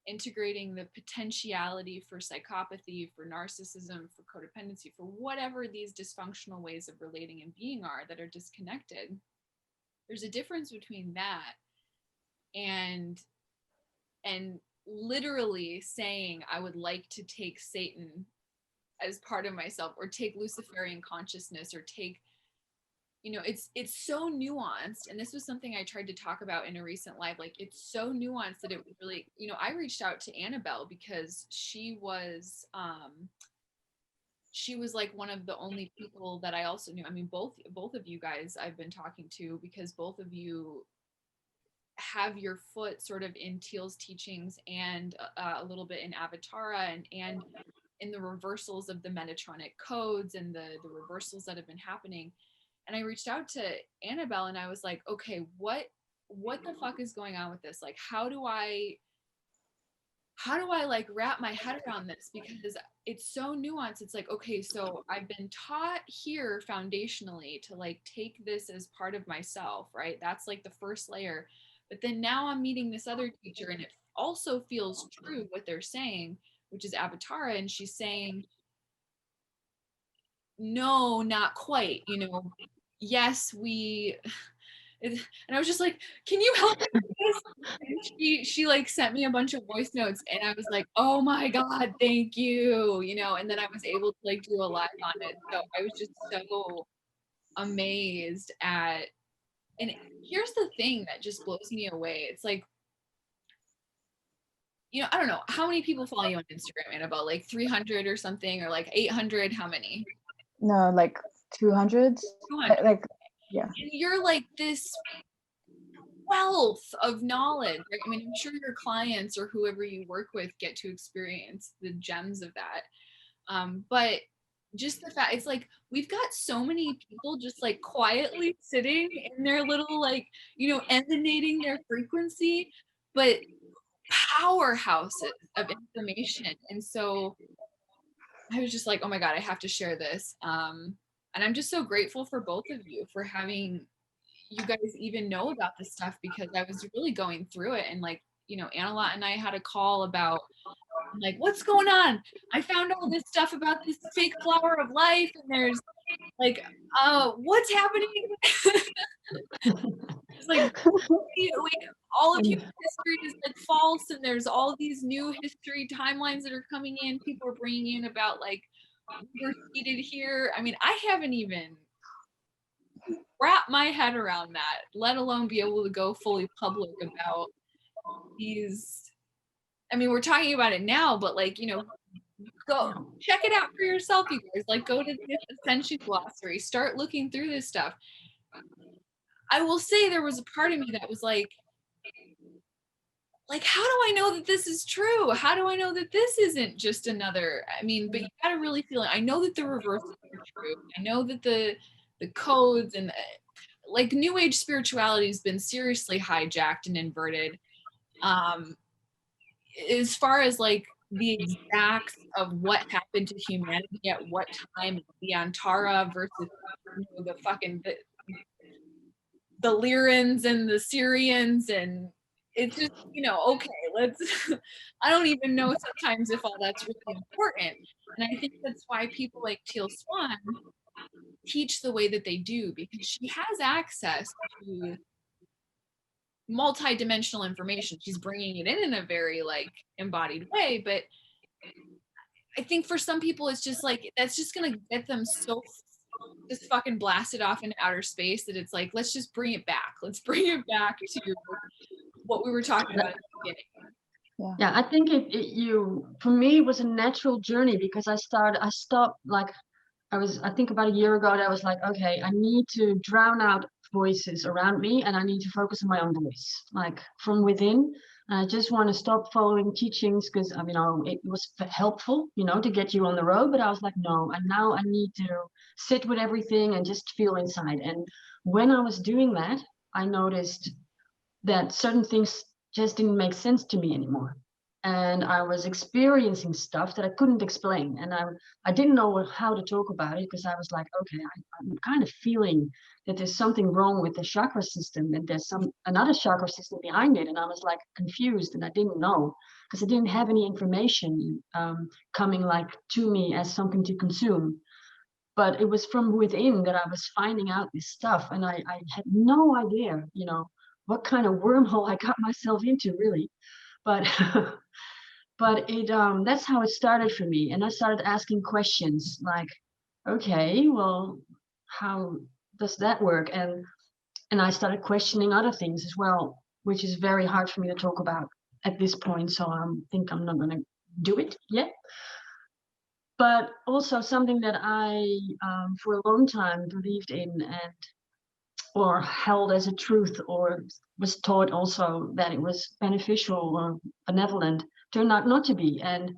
integrating the potentiality for psychopathy, for narcissism, for codependency, for whatever these dysfunctional ways of relating and being are that are disconnected. There's a difference between that and literally saying I would like to take Satan as part of myself, or take Luciferian consciousness, or take you know, it's so nuanced, and this was something I tried to talk about in a recent live. Like, it's so nuanced that it was really, you know, I reached out to Annabelle because she was like one of the only people that I also knew. I mean, both of you guys I've been talking to, because both of you have your foot sort of in Teal's teachings, and a little bit in Avatara, and in the reversals of the Metatronic codes, and the reversals that have been happening. And I reached out to Annabelle, and I was like, okay, what the fuck is going on with this? Like, how do I like wrap my head around this? Because it's so nuanced. It's like, okay, so I've been taught here foundationally to like take this as part of myself, right? That's like the first layer. But then now I'm meeting this other teacher, and it also feels true what they're saying, which is Avatara, and she's saying, no, not quite, you know, yes, and I was just like, can you help me with this? And she like sent me a bunch of voice notes, and I was like, oh my God, thank you, you know, and then I was able to like do a live on it. So I was just so amazed at, and here's the thing that just blows me away. It's like, you know, I don't know, how many people follow you on Instagram, Annabelle? Like 300 or something, or like 800? How many? No, like 200. 200. Like, yeah. And you're like this wealth of knowledge, right? I mean, I'm sure your clients or whoever you work with get to experience the gems of that. But just the fact, it's like we've got so many people just like quietly sitting in their little, like, you know, emanating their frequency, but powerhouses of information. And so I was just like, oh my God, I have to share this. And I'm just so grateful for both of you for having you guys even know about this stuff, because I was really going through it. And like, you know, ANNELOT and I had a call about like, what's going on? I found all this stuff about this fake flower of life, and there's like, what's happening? It's like, all of human history is like false, and there's all these new history timelines that are coming in. People are bringing in about like, we're seated here. I mean, I haven't even wrap my head around that, let alone be able to go fully public about these. I mean, we're talking about it now, but like, you know, go check it out for yourself, you guys. Like, go to the Ascension Glossary, start looking through this stuff. I will say there was a part of me that was like, how do I know that this is true? How do I know that this isn't just another? I mean, but you gotta really feel it. I know that the reversals are true. I know that the codes and like New Age spirituality has been seriously hijacked and inverted. As far as like the exacts of what happened to humanity at what time, the Antara versus, you know, the fucking the Lyrans and the Syrians, and it's just, you know, okay, let's I don't even know sometimes if all that's really important. And I think that's why people like Teal Swan teach the way that they do, because she has access to multi-dimensional information. She's bringing it in a very like embodied way, but I think for some people it's just like, that's just gonna get them so just fucking blasted off into outer space that it's like, let's just bring it back. Let's bring it back to what we were talking about at the beginning. Yeah, I think for me, it was a natural journey, because I stopped, like, I think about a year ago, that I was like, okay, I need to drown out voices around me, and I need to focus on my own voice, like from within. And I just want to stop following teachings, because I mean, it was helpful, you know, to get you on the road, but I was like, no, and now I need to sit with everything and just feel inside. And when I was doing that, I noticed that certain things just didn't make sense to me anymore. And I was experiencing stuff that I couldn't explain. And I didn't know how to talk about it, because I was like, okay, I'm kind of feeling that there's something wrong with the chakra system, and there's another chakra system behind it. And I was like confused, and I didn't know, because I didn't have any information coming like to me as something to consume. But it was from within that I was finding out this stuff. And I had no idea, you know, what kind of wormhole I got myself into, really. But but that's how it started for me. And I started asking questions like, okay, well, how does that work? And I started questioning other things as well, which is very hard for me to talk about at this point. So I think I'm not going to do it yet. But also something that I, for a long time, believed in and or held as a truth, or was taught also that it was beneficial or benevolent, turned out not to be. And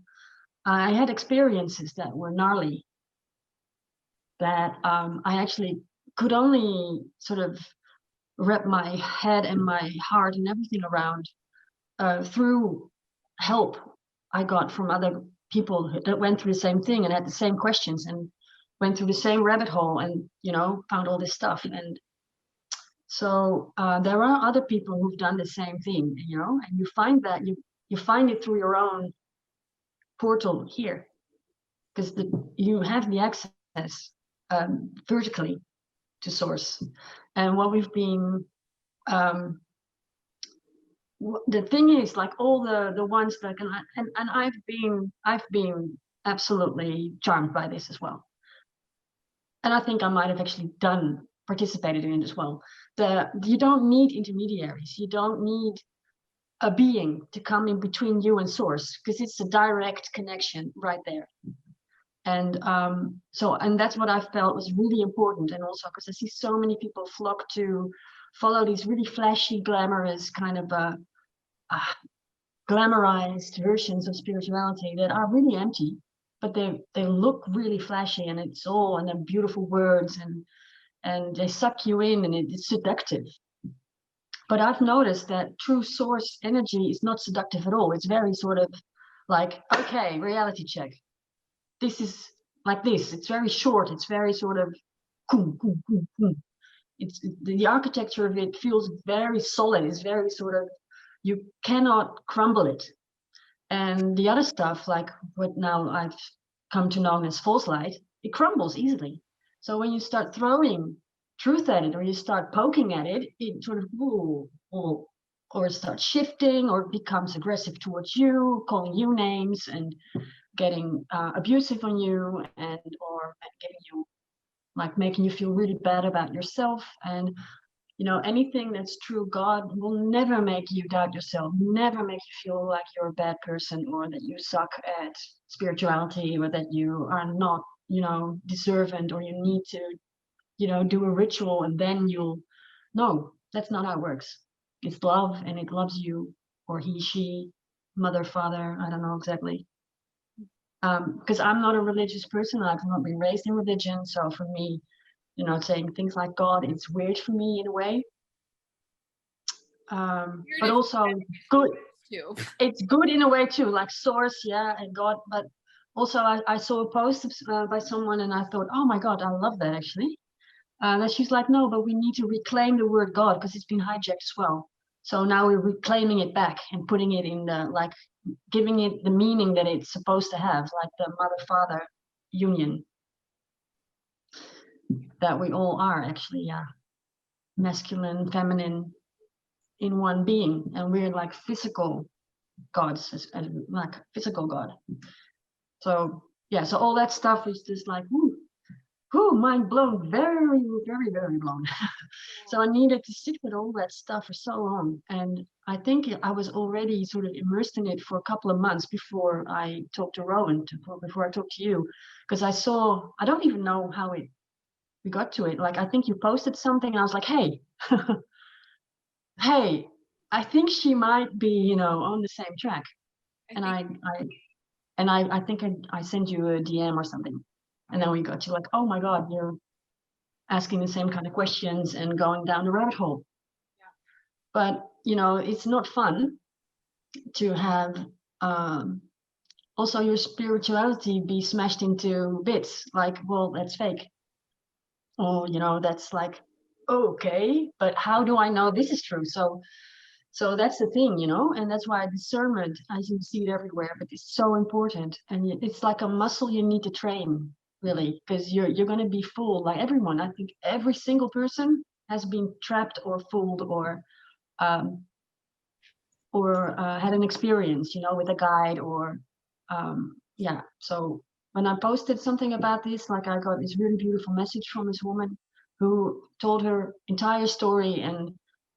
I had experiences that were gnarly, that I actually could only sort of wrap my head and my heart and everything around through help I got from other people that went through the same thing and had the same questions and went through the same rabbit hole and, you know, found all this stuff. And so there are other people who've done the same thing, you know, and you find that you find it through your own portal here, because you have the access vertically to source. And what we've been the thing is, like all the ones that can, and I've been absolutely charmed by this as well. And I think I might have actually participated in it as well. You don't need intermediaries. You don't need a being to come in between you and source, because it's a direct connection right there. And and that's what I felt was really important. And also because I see so many people flock to follow these really flashy, glamorous kind of glamorized versions of spirituality that are really empty, but they look really flashy, and it's all, and then beautiful words, and they suck you in, and it's seductive. But I've noticed that true source energy is not seductive at all. It's very sort of like, okay, reality check. This is like this. It's very short. It's very sort of boom, boom, boom, boom. It's the architecture of it feels very solid. It's very sort of, you cannot crumble it. And the other stuff, like what now I've come to know as false light, it crumbles easily. So when you start throwing truth at it, or you start poking at it, it sort of or it starts shifting, or it becomes aggressive towards you, calling you names and getting abusive on you, and or giving you, like, making you feel really bad about yourself. And you know, anything that's true God will never make you doubt yourself, never make you feel like you're a bad person, or that you suck at spirituality, or that you are not, you know, deserving, or you need to, you know, do a ritual and then you'll. No, that's not how it works. It's love, and it loves you, or he, she, mother, father, I don't know exactly. Because I'm not a religious person. I've not been raised in religion. So for me, you know, saying things like God, it's weird for me in a way. But also good. Too. It's good in a way too, like source, yeah, and God. But also I saw a post by someone, and I thought, oh my God, I love that actually. That she's like, no, but we need to reclaim the word God, because it's been hijacked as well. So now we're reclaiming it back and putting it in the, like, giving it the meaning that it's supposed to have, like the mother-father union that we all are actually, yeah, masculine, feminine in one being, and we're like physical gods, as like physical God. So yeah, so all that stuff is just like, mind blown, very, very, very blown. So I needed to sit with all that stuff for so long, and I think I was already sort of immersed in it for a couple of months before I talked to Rowan, before I talked to you, because I don't even know how we got to it. Like, I think you posted something and I was like, hey, hey, I think she might be, you know, on the same track. I think I sent you a DM or something, and then we got to like, oh my God, you're asking the same kind of questions and going down the rabbit hole. Yeah. But you know, it's not fun to have also your spirituality be smashed into bits. Like, well, that's fake. Or, you know, that's like, okay, but how do I know this is true? So that's the thing, you know, and that's why discernment, as you see it everywhere, but it's so important. And it's like a muscle you need to train, really, because you're going to be fooled, like everyone. I think every single person has been trapped or fooled or had an experience, you know, with a guide or yeah. So when I posted something about this, like, I got this really beautiful message from this woman who told her entire story, and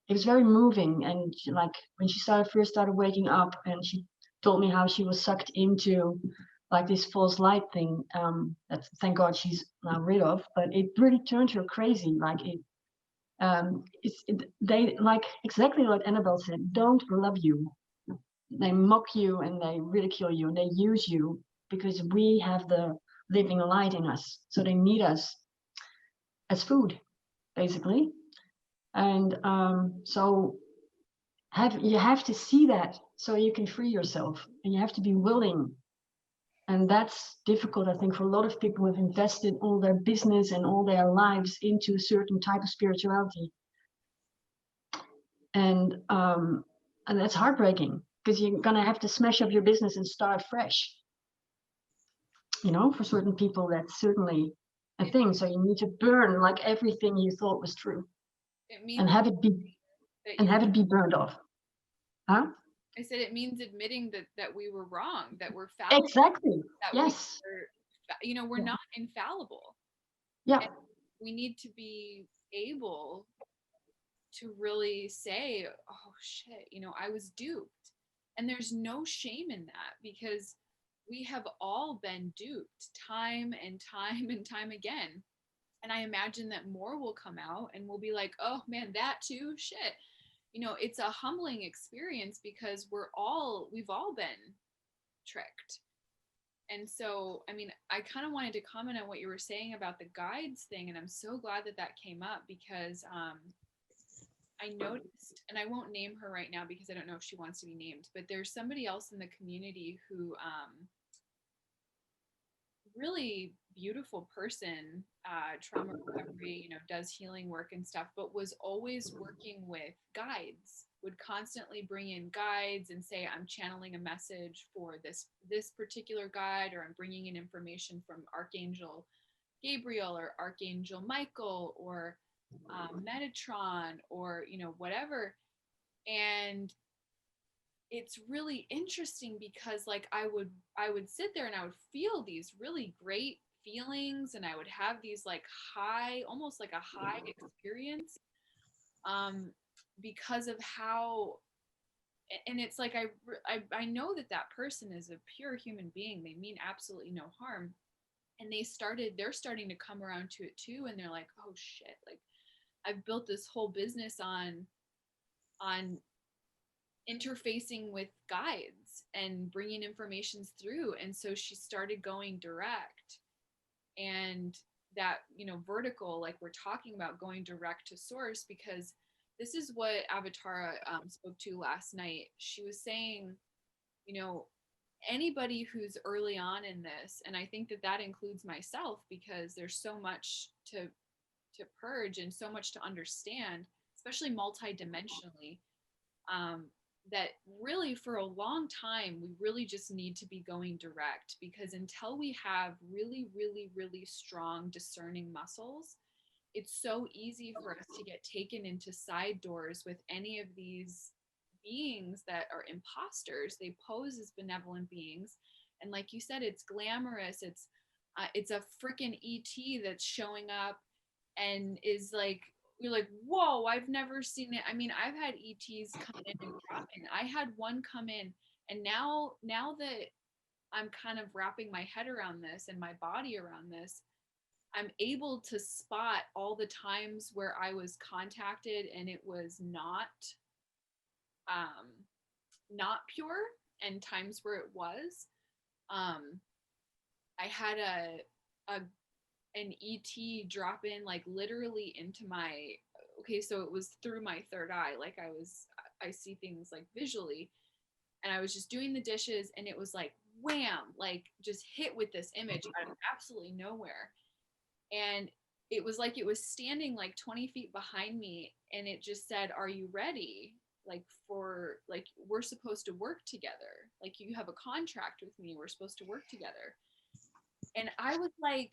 it was very moving. And she, like when she first started waking up, and she told me how she was sucked into like this false light thing, that thank God she's now rid of, but it really turned her crazy. Like they, like exactly what Annabelle said, don't love you. They mock you and they ridicule you and they use you because we have the living light in us. So they need us as food, basically. And so you have to see that so you can free yourself, and you have to be willing. And that's difficult, I think, for a lot of people who have invested all their business and all their lives into a certain type of spirituality. And that's heartbreaking, because you're gonna have to smash up your business and start fresh. You know, for certain people, that's certainly a thing. So you need to burn like everything you thought was true, and have it be burned off. Huh? I said it means admitting that we were wrong, that we're fallible. Exactly. That Yes. we're not infallible. Yeah. And we need to be able to really say, oh shit, I was duped. And there's no shame in that, because we have all been duped time and time and time again. And I imagine that more will come out and we'll be like, oh man, that too, shit. It's a humbling experience, because we've all been tricked. And so, I mean, I kind of wanted to comment on what you were saying about the guides thing, and I'm so glad that came up, because I noticed, and I won't name her right now because I don't know if she wants to be named, but there's somebody else in the community who really beautiful person, trauma recovery, does healing work and stuff, but was always working with guides, would constantly bring in guides and say, I'm channeling a message for this particular guide, or I'm bringing in information from Archangel Gabriel or Archangel Michael or Metatron, or whatever. And it's really interesting, because like I would sit there and I would feel these really great feelings, and I would have these like high, almost like a high experience, because of how, and it's like I know that person is a pure human being. They mean absolutely no harm, and they're starting to come around to it too, and they're like, oh shit, like I've built this whole business on interfacing with guides and bringing informations through. And so she started going direct, and that vertical, like we're talking about, going direct to source, because this is what Avatara spoke to last night. She was saying, anybody who's early on in this, and I think that includes myself, because there's so much to purge and so much to understand, especially multidimensionally, that really for a long time we really just need to be going direct, because until we have really, really, really strong discerning muscles, it's so easy for us to get taken into side doors with any of these beings that are imposters. They pose as benevolent beings, and like you said, it's glamorous. It's a freaking ET that's showing up and is like, you're like, whoa, I've never seen it. I mean, I've had ETs come in and drop in. I had one come in, and now that I'm kind of wrapping my head around this and my body around this, I'm able to spot all the times where I was contacted and it was not pure, and times where it was. I had an ET drop in, like literally into my, okay, so it was through my third eye, like I see things like visually, and I was just doing the dishes, and it was like wham, like just hit with this image out of absolutely nowhere. And it was like it was standing like 20 feet behind me, and it just said, are you ready, like we're supposed to work together, like you have a contract with me, we're supposed to work together. And I was like,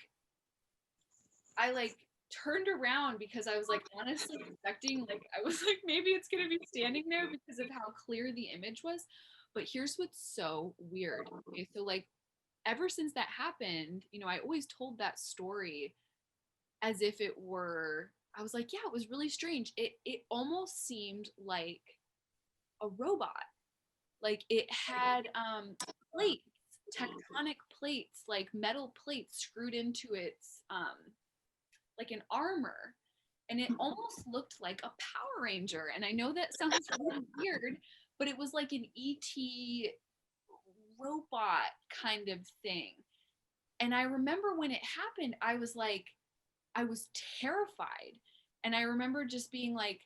I like turned around, because I was like honestly expecting, like I was like, maybe it's gonna be standing there because of how clear the image was. But here's what's so weird. Okay, so like ever since that happened, I always told that story as if it were I was like, yeah, it was really strange. It almost seemed like a robot. Like it had plates, tectonic plates, like metal plates screwed into its like an armor. And it almost looked like a Power Ranger. And I know that sounds really weird, but it was like an ET robot kind of thing. And I remember when it happened, I was like, I was terrified. And I remember just being like,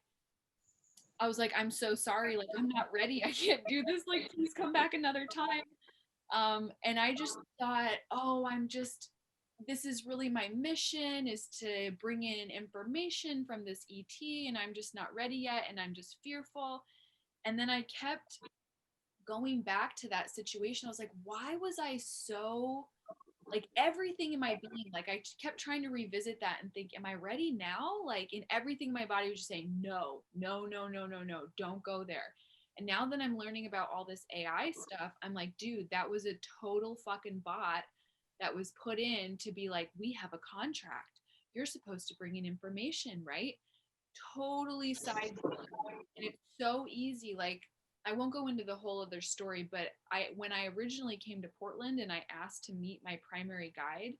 I was like, I'm so sorry. Like, I'm not ready. I can't do this. Like, please come back another time. And I just thought, oh, this is really my mission, is to bring in information from this ET, and I'm just not ready yet. And I'm just fearful. And then I kept going back to that situation. I was like, why was I so, like, everything in my being, like I kept trying to revisit that and think, am I ready now? Like, in everything in my body was just saying, no, no, no, no, no, no, don't go there. And now that I'm learning about all this AI stuff, I'm like, dude, that was a total fucking bot that was put in to be like, we have a contract, you're supposed to bring in information, right? Totally side. And it's so easy. Like, I won't go into the whole other story, but when I originally came to Portland and I asked to meet my primary guide,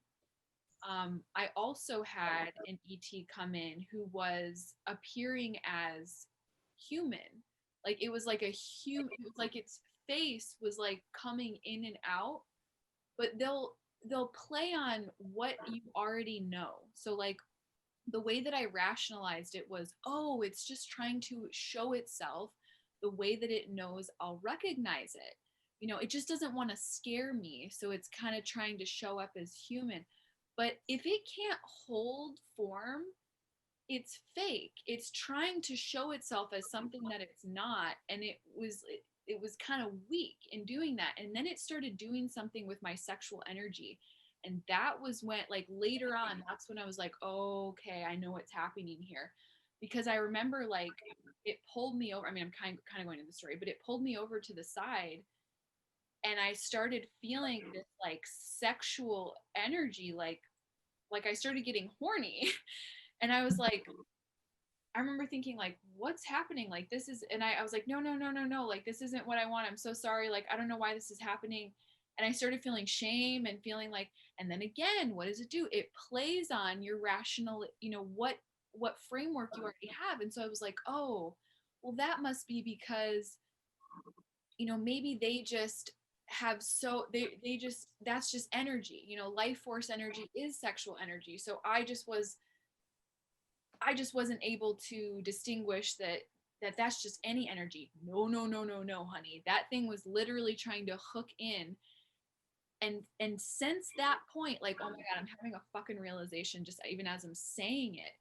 I also had an ET come in who was appearing as human. Like, it was like a human, it was like its face was like coming in and out, but they'll play on what you already know. So like, the way that I rationalized it was, oh, it's just trying to show itself the way that it knows I'll recognize it. You know, it just doesn't want to scare me. So it's kind of trying to show up as human. But if it can't hold form, it's fake. It's trying to show itself as something that it's not. And it was kind of weak in doing that. And then it started doing something with my sexual energy. And that was when, like, later on, that's when I was like, oh, okay, I know what's happening here. Because I remember, like, it pulled me over. I mean, I'm kind of going to the story, but it pulled me over to the side, and I started feeling this like sexual energy, like I started getting horny. And I was like, I remember thinking, like, what's happening? Like, this is, and I was like, no, no, no, no, no. Like, this isn't what I want. I'm so sorry. Like, I don't know why this is happening. And I started feeling shame and feeling like, and then again, what does it do? It plays on your rational, you know, what framework you already have. And so I was like, oh, well, that must be because, you know, maybe they just have, so they just, that's just energy, you know, life force energy is sexual energy. So I just wasn't able to distinguish that's just any energy. No, no, no, no, no, honey. That thing was literally trying to hook in. And since that point, like, oh my God, I'm having a fucking realization just even as I'm saying it.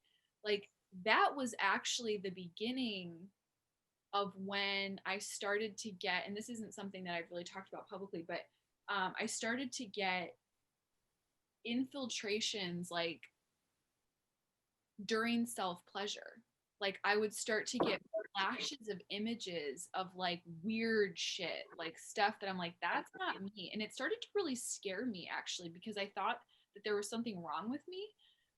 Like, that was actually the beginning of when I started to get, and this isn't something that I've really talked about publicly, but I started to get infiltrations, like, during self pleasure. Like, I would start to get flashes of images of like weird shit, like stuff that I'm like, that's not me. And it started to really scare me, actually, because I thought that there was something wrong with me.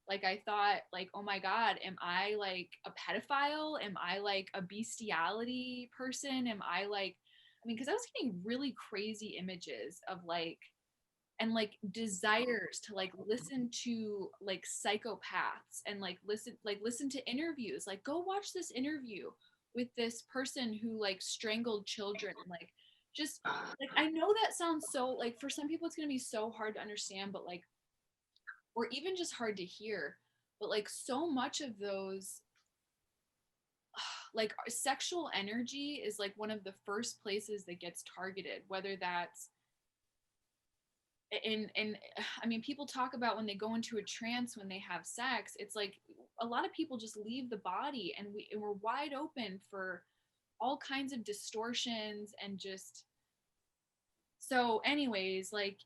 Like, I thought, like, oh my God, am I like a pedophile? Am I like a bestiality person? Am I like, I mean, because I was getting really crazy images of like, and like desires to like listen to like psychopaths and like listen to interviews, like, go watch this interview with this person who like strangled children, like, just like, I know that sounds so, like, for some people it's going to be so hard to understand, but like, or even just hard to hear, but like, so much of those, like, sexual energy is like one of the first places that gets targeted, whether that's, and I mean, people talk about when they go into a trance when they have sex, it's like a lot of people just leave the body, and we're wide open for all kinds of distortions, and just, so anyways, like,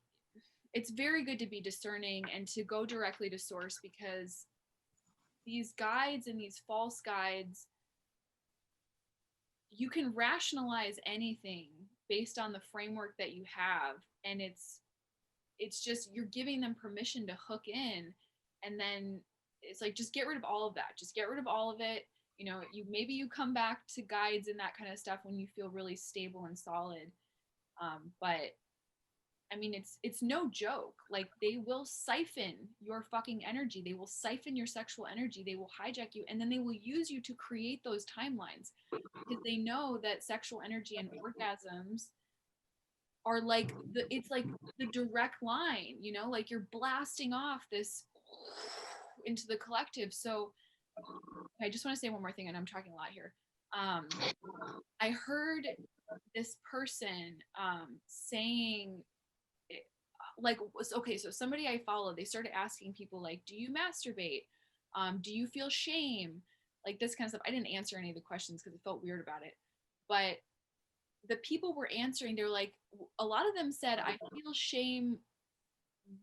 it's very good to be discerning and to go directly to source, because these guides and these false guides, you can rationalize anything based on the framework that you have, and it's just, you're giving them permission to hook in, and then it's like, just get rid of all of that. Just get rid of all of it. You know, maybe you come back to guides and that kind of stuff when you feel really stable and solid. But I mean, it's no joke. Like, they will siphon your fucking energy. They will siphon your sexual energy. They will hijack you, and then they will use you to create those timelines, because they know that sexual energy and orgasms are like it's like the direct line, you know, like you're blasting off this into the collective. So I just want to say one more thing, and I'm talking a lot here. I heard this person saying, like, okay, so somebody I follow, they started asking people, like, do you masturbate? Do you feel shame? Like, this kind of stuff. I didn't answer any of the questions because it felt weird about it. But the people were answering, they were like, a lot of them said, I feel shame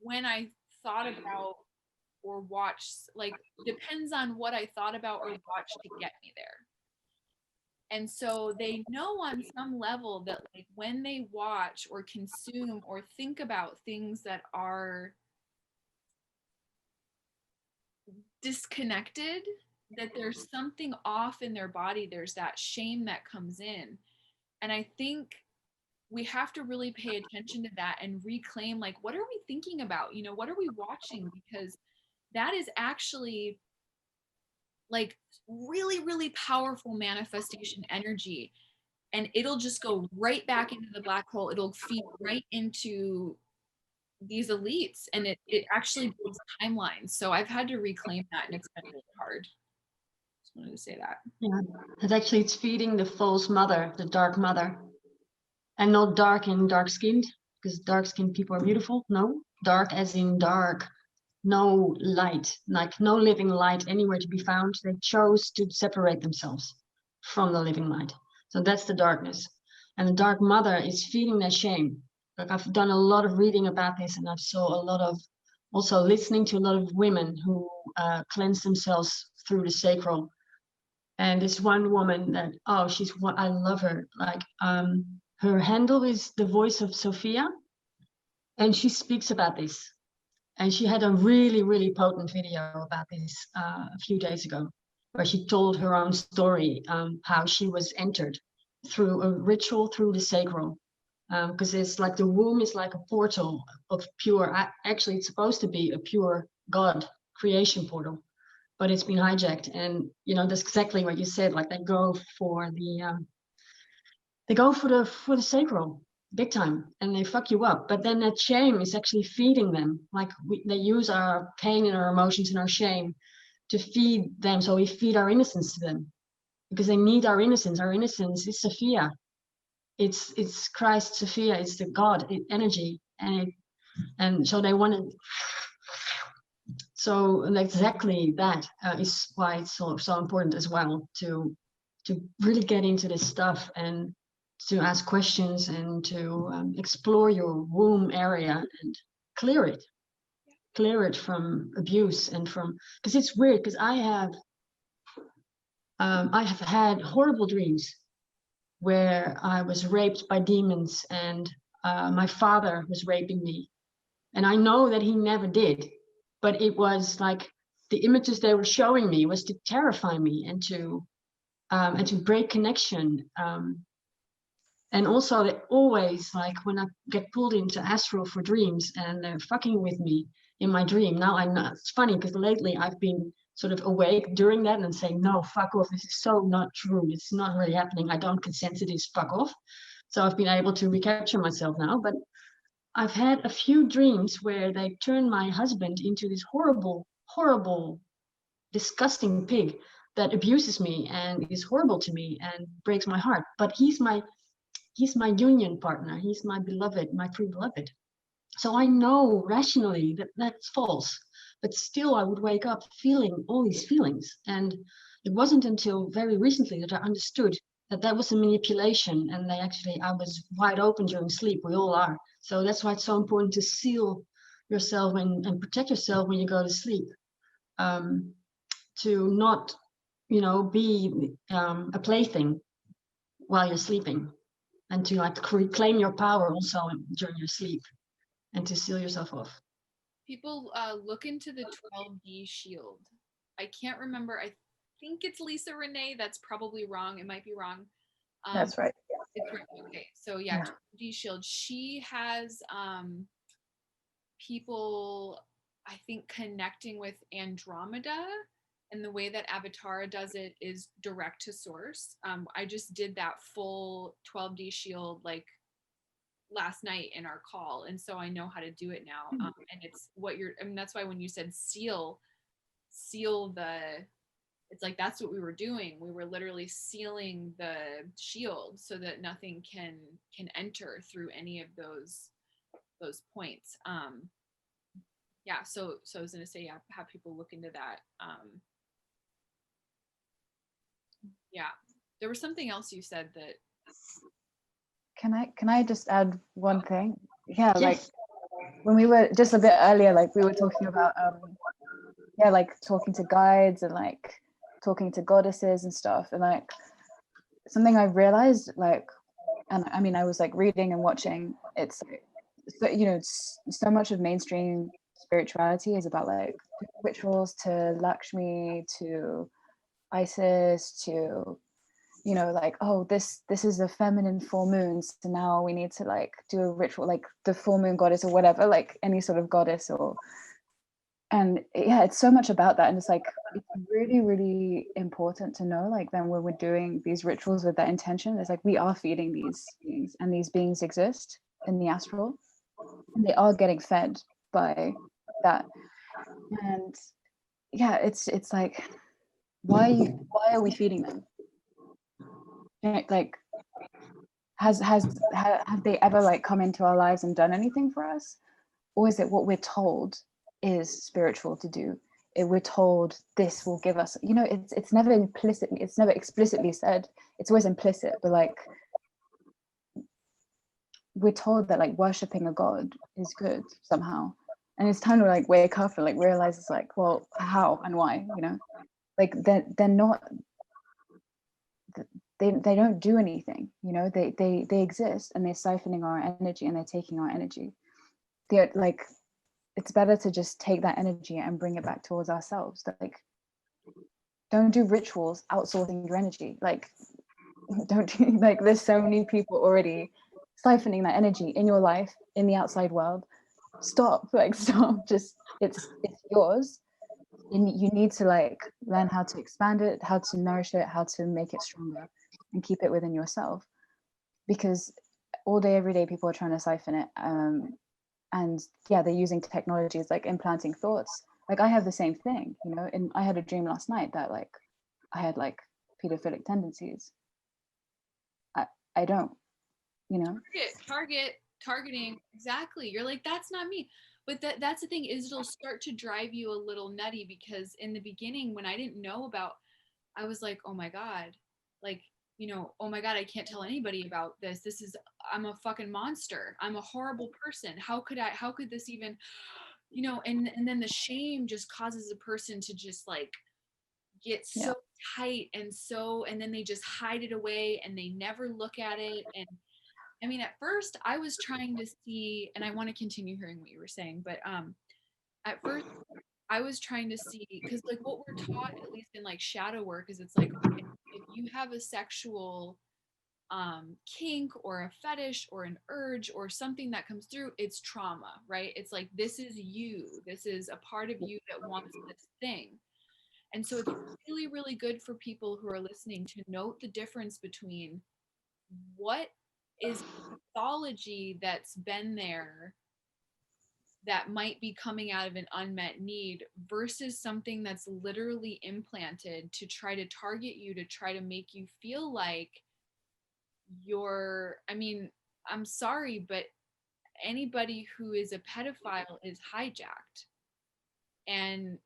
when I thought about or watched, like, depends on what I thought about or watched to get me there. And so they know on some level that, like, when they watch or consume or think about things that are disconnected, that there's something off in their body. There's that shame that comes in. And I think we have to really pay attention to that and reclaim, like, what are we thinking about? You know, what are we watching? Because that is actually like really, really powerful manifestation energy. And it'll just go right back into the black hole. It'll feed right into these elites, and it actually builds timelines. So I've had to reclaim that, and it's been really hard. Just wanted to say that. Yeah, and actually it's feeding the false mother, the dark mother. And not dark and dark skinned, because dark skinned people are beautiful. No, dark as in dark. No light, like no living light anywhere to be found. They chose to separate themselves from the living light. So that's the darkness. And the dark mother is feeding their shame. Like, I've done a lot of reading about this, and I've saw a lot of also listening to a lot of women who cleanse themselves through the sacral. And this one woman that, oh, she's what I love her. Like, her handle is The Voice of Sophia, and she speaks about this. And she had a really, really potent video about this a few days ago, where she told her own story, how she was entered through a ritual through the sacral. Because it's like the womb is like a portal of pure, actually it's supposed to be a pure God creation portal, but it's been hijacked. And, you know, that's exactly what you said, like they go for the sacral big time, and they fuck you up. But then that shame is actually feeding them. Like, they use our pain and our emotions and our shame to feed them. So we feed our innocence to them, because they need our innocence. Our innocence is Sophia. It's Christ, Sophia. It's the God energy, and so they want to. So exactly that is why it's so important as well to really get into this stuff and to ask questions and to explore your womb area and clear it from abuse and from, because it's weird, because I have had horrible dreams where I was raped by demons, and my father was raping me, and I know that he never did, but it was like the images they were showing me was to terrify me and to break connection. And also, they always, like, when I get pulled into astral for dreams and they're fucking with me in my dream. Now I know it's funny, because lately I've been sort of awake during that and saying, no, fuck off. This is so not true. It's not really happening. I don't consent to this. Fuck off. So I've been able to recapture myself now. But I've had a few dreams where they turn my husband into this horrible, horrible, disgusting pig that abuses me and is horrible to me and breaks my heart. But he's my union partner. He's my beloved, my true beloved. So I know rationally that that's false, but still I would wake up feeling all these feelings. And it wasn't until very recently that I understood that that was a manipulation, and I was wide open during sleep. We all are. So that's why it's so important to seal yourself and protect yourself when you go to sleep, to not, be a plaything while you're sleeping, and to like reclaim your power also during your sleep, and to seal yourself off. People look into the 12D shield. I can't remember. I think it's Lisa Renee. That's probably wrong. It might be wrong. That's right. It's right. Okay. So yeah, Yeah. 12D Shield. She has people, I think, connecting with Andromeda, and the way that Avatara does it is direct to source. I just did that full 12D Shield like last night in our call, and so I know how to do it now. And it's what you're. I mean, that's why when you said seal the, it's like that's what we were doing. We were literally sealing the shield so that nothing can enter through any of those points. Yeah, so I was gonna say, yeah, have people look into that. Yeah, there was something else you said that. Can I just add one thing? Yeah, like Yes. when we were just a bit earlier, like we were talking about yeah, like talking to guides and like talking to goddesses and stuff, and like something I realized, like, and I mean I was like reading and watching, it's so, you know, so much of mainstream spirituality is about like rituals to Lakshmi, to Isis, to, you know, like, oh, this is a feminine full moon, so now we need to like do a ritual, like the full moon goddess or whatever, like any sort of goddess. Or, and yeah, it's so much about that, and it's like it's really, really important to know, like, then when we're doing these rituals with that intention, it's like we are feeding these beings, and these beings exist in the astral, and they are getting fed by that. And yeah, it's like, why are we feeding them? Like, have they ever like come into our lives and done anything for us? Or is it what we're told is spiritual to do? If we're told this will give us, you know, it's never implicitly, it's never explicitly said, it's always implicit, but like we're told that like worshiping a god is good somehow. And it's time to like wake up and like realize, it's like, well, how and why, you know? Like they're not, they don't do anything, you know. They exist, and they're siphoning our energy, and they're taking our energy. They're like, it's better to just take that energy and bring it back towards ourselves. Like, don't do rituals outsourcing your energy. Like, don't do, like, there's so many people already siphoning that energy in your life, in the outside world. Stop. Like, stop. Just, it's yours, and you need to like learn how to expand it, how to nourish it, how to make it stronger, and keep it within yourself. Because all day every day people are trying to siphon it, and yeah, they're using technologies like implanting thoughts. Like, I have the same thing, you know. And I had a dream last night that like I had like pedophilic tendencies. I don't, you know. Targeting, exactly. You're like, that's not me. But that's the thing, is it'll start to drive you a little nutty, because in the beginning, when I didn't know about, I was like, oh my God, like, you know, oh my God, I can't tell anybody about this. I'm a fucking monster. I'm a horrible person. How could this even, you know, and then the shame just causes a person to just like get Yeah. so tight, and then they just hide it away, and they never look at it. And I mean, at first I was trying to see, and I want to continue hearing what you were saying, but at first I was trying to see, because like what we're taught, at least in like shadow work, is it's like, okay, if you have a sexual kink or a fetish or an urge or something that comes through, it's trauma, right? It's like, this is you, this is a part of you that wants this thing. And so it's really, really good for people who are listening to note the difference between what is pathology that's been there that might be coming out of an unmet need, versus something that's literally implanted to try to target you, to try to make you feel like I mean, I'm sorry, but anybody who is a pedophile is hijacked. And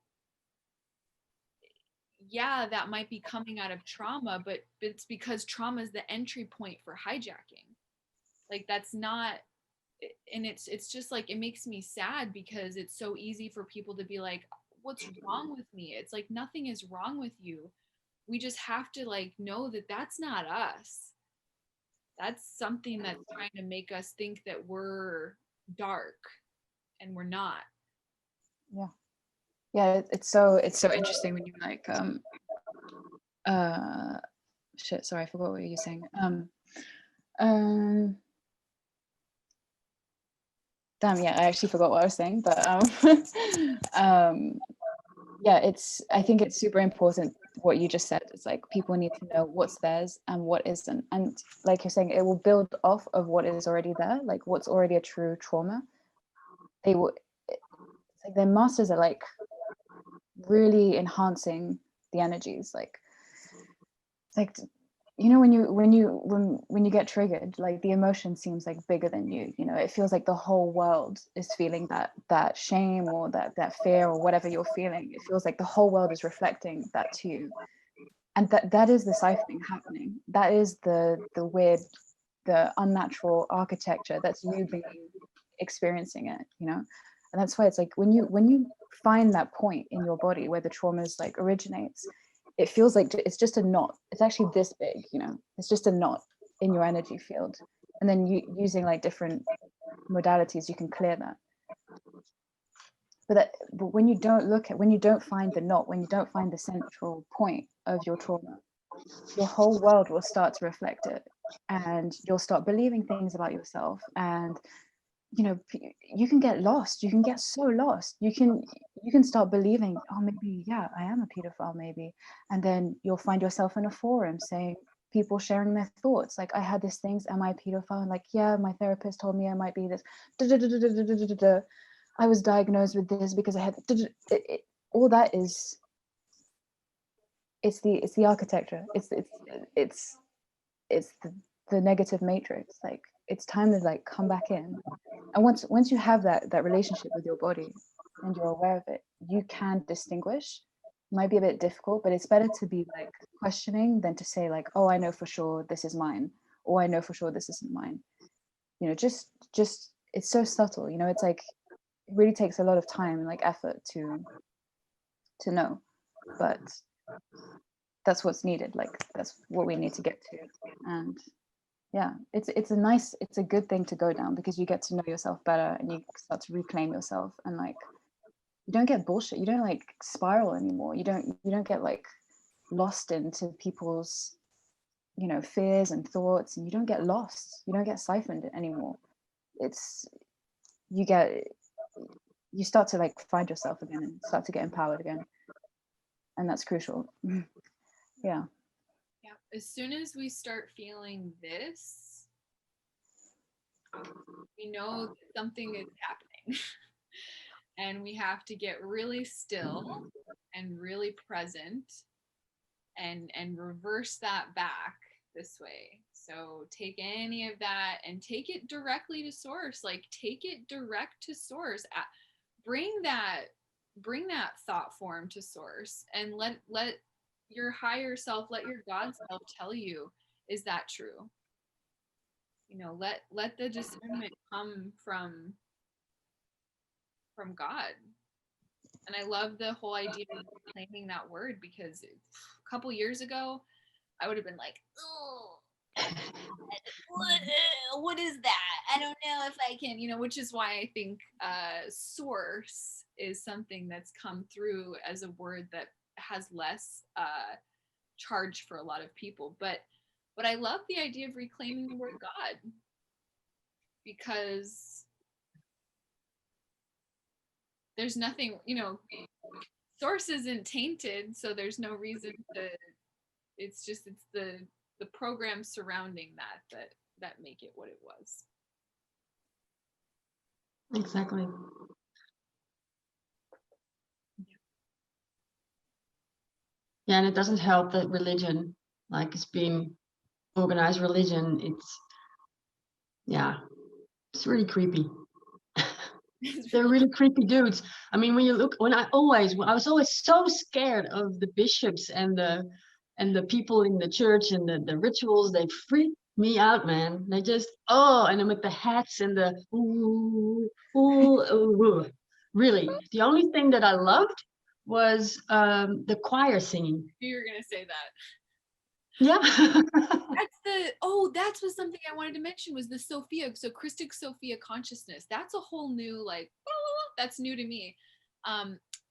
yeah, that might be coming out of trauma, but it's because trauma is the entry point for hijacking. Like, that's not, and it's just like, it makes me sad, because it's so easy for people to be like, what's wrong with me? It's like, nothing is wrong with you. We just have to like know that that's not us. That's something that's trying to make us think that we're dark, and we're not. Yeah. Yeah, it's so interesting when you like shit, sorry, I forgot what you were saying. Um damn, yeah, I actually forgot what I was saying, but yeah, I think it's super important what you just said. It's like people need to know what's theirs and what isn't. And like you're saying, it will build off of what is already there, like what's already a true trauma. They will, it's like their masters are like really enhancing the energies. Like, it's like, you know, when you get triggered, like the emotion seems like bigger than you, you know, it feels like the whole world is feeling that shame or that fear or whatever you're feeling. It feels like the whole world is reflecting that to you. And that is the siphoning happening. That is the weird, the unnatural architecture that's you being experiencing it, you know. And that's why it's like when you find that point in your body where the trauma is like originates, it feels like it's just a knot. It's actually this big, you know, it's just a knot in your energy field. And then you using like different modalities, you can clear that. But when you don't find the knot, when you don't find the central point of your trauma, your whole world will start to reflect it, and you'll start believing things about yourself. And you know, you can get lost. You can get so lost. You can start believing, oh, maybe, yeah, I am a pedophile, maybe. And then you'll find yourself in a forum saying, people sharing their thoughts. Like, I had these things, am I a pedophile? And like, yeah, my therapist told me I might be this. I was diagnosed with this because I had all that is, it's the architecture. It's the negative matrix. Like, it's time to like come back in. And once you have that relationship with your body and you're aware of it, you can distinguish. It might be a bit difficult, but it's better to be like questioning than to say like, oh, I know for sure this is mine, or I know for sure this isn't mine. You know, just it's so subtle, you know. It's like it really takes a lot of time and like effort to know, but that's what's needed. Like, that's what we need to get to. And yeah, it's a good thing to go down, because you get to know yourself better and you start to reclaim yourself. And like, you don't get bullshit, you don't like spiral anymore, you don't get like lost into people's, you know, fears and thoughts, and you don't get lost, you don't get siphoned anymore. It's you start to like find yourself again and start to get empowered again, and that's crucial. Yeah. Yeah. As soon as we start feeling this, we know that something is happening. And we have to get really still and really present and reverse that back this way. So take any of that and take it directly to source. Like, take it direct to source. Bring that thought form to source, and let your higher self, let your God self tell you, is that true? You know, let the discernment come from God. And I love the whole idea of claiming that word, because a couple years ago I would have been like, oh, what is that? I don't know if I can, you know, which is why I think source is something that's come through as a word that has less charge for a lot of people. But I love the idea of reclaiming the word God, because there's nothing, you know, source isn't tainted, so there's no reason to, it's the programs surrounding that make it what it was. Exactly. Yeah, and it doesn't help that religion, like, it's being organized religion, it's really creepy. They're really creepy dudes. I mean, when you look, I was always so scared of the bishops and the people in the church and the rituals. They freak me out, man. They just, and then with the hats and the really. The only thing that I loved was the choir singing. You were gonna say that. Yeah. That's was something I wanted to mention, was the Sophia, so Christic Sophia consciousness. That's a whole new, like, that's new to me.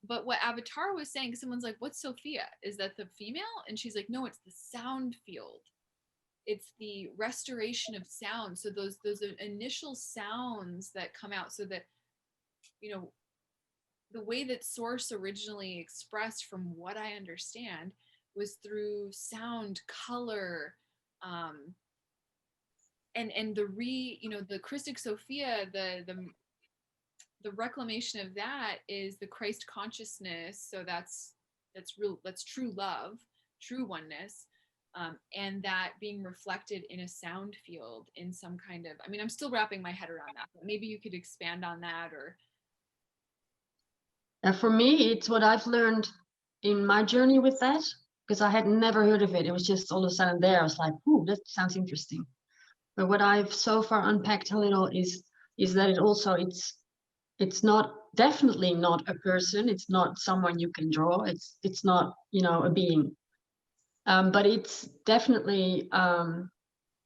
but what Avatar was saying, someone's like, what's Sophia? Is that the female? And she's like, no, it's the sound field. It's the restoration of sound. So those initial sounds that come out, so that, you know, the way that source originally expressed, from what I understand, was through sound, color, and the Christic Sophia, the reclamation of that is the Christ consciousness. So that's true love, true oneness, and that being reflected in a sound field, in some kind of, I mean, I'm still wrapping my head around that, but maybe you could expand on that. Or For me, it's what I've learned in my journey with that, because I had never heard of it. It was just all of a sudden there. I was like, "Ooh, that sounds interesting." But what I've so far unpacked a little is that it's not, definitely not a person. It's not someone you can draw. It's not, you know, a being. But it's definitely,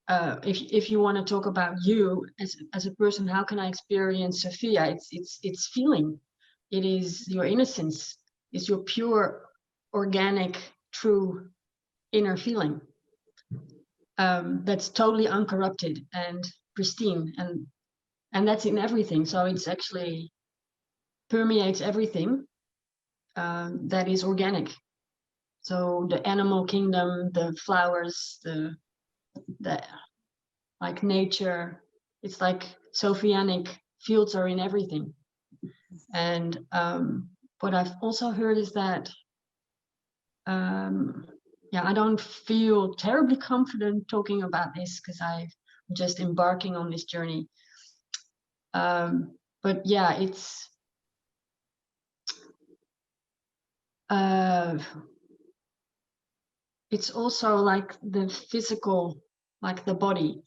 if you want to talk about you as a person, how can I experience Sophia? It's feeling. It is your innocence. It's your pure, organic, true inner feeling. That's totally uncorrupted and pristine, and that's in everything. So it's actually permeates everything that is organic. So the animal kingdom, the flowers, the like nature, it's like Sophianic fields are in everything. And what I've also heard is that I don't feel terribly confident talking about this because I'm just embarking on this journey. But yeah, it's also like the physical, like the body.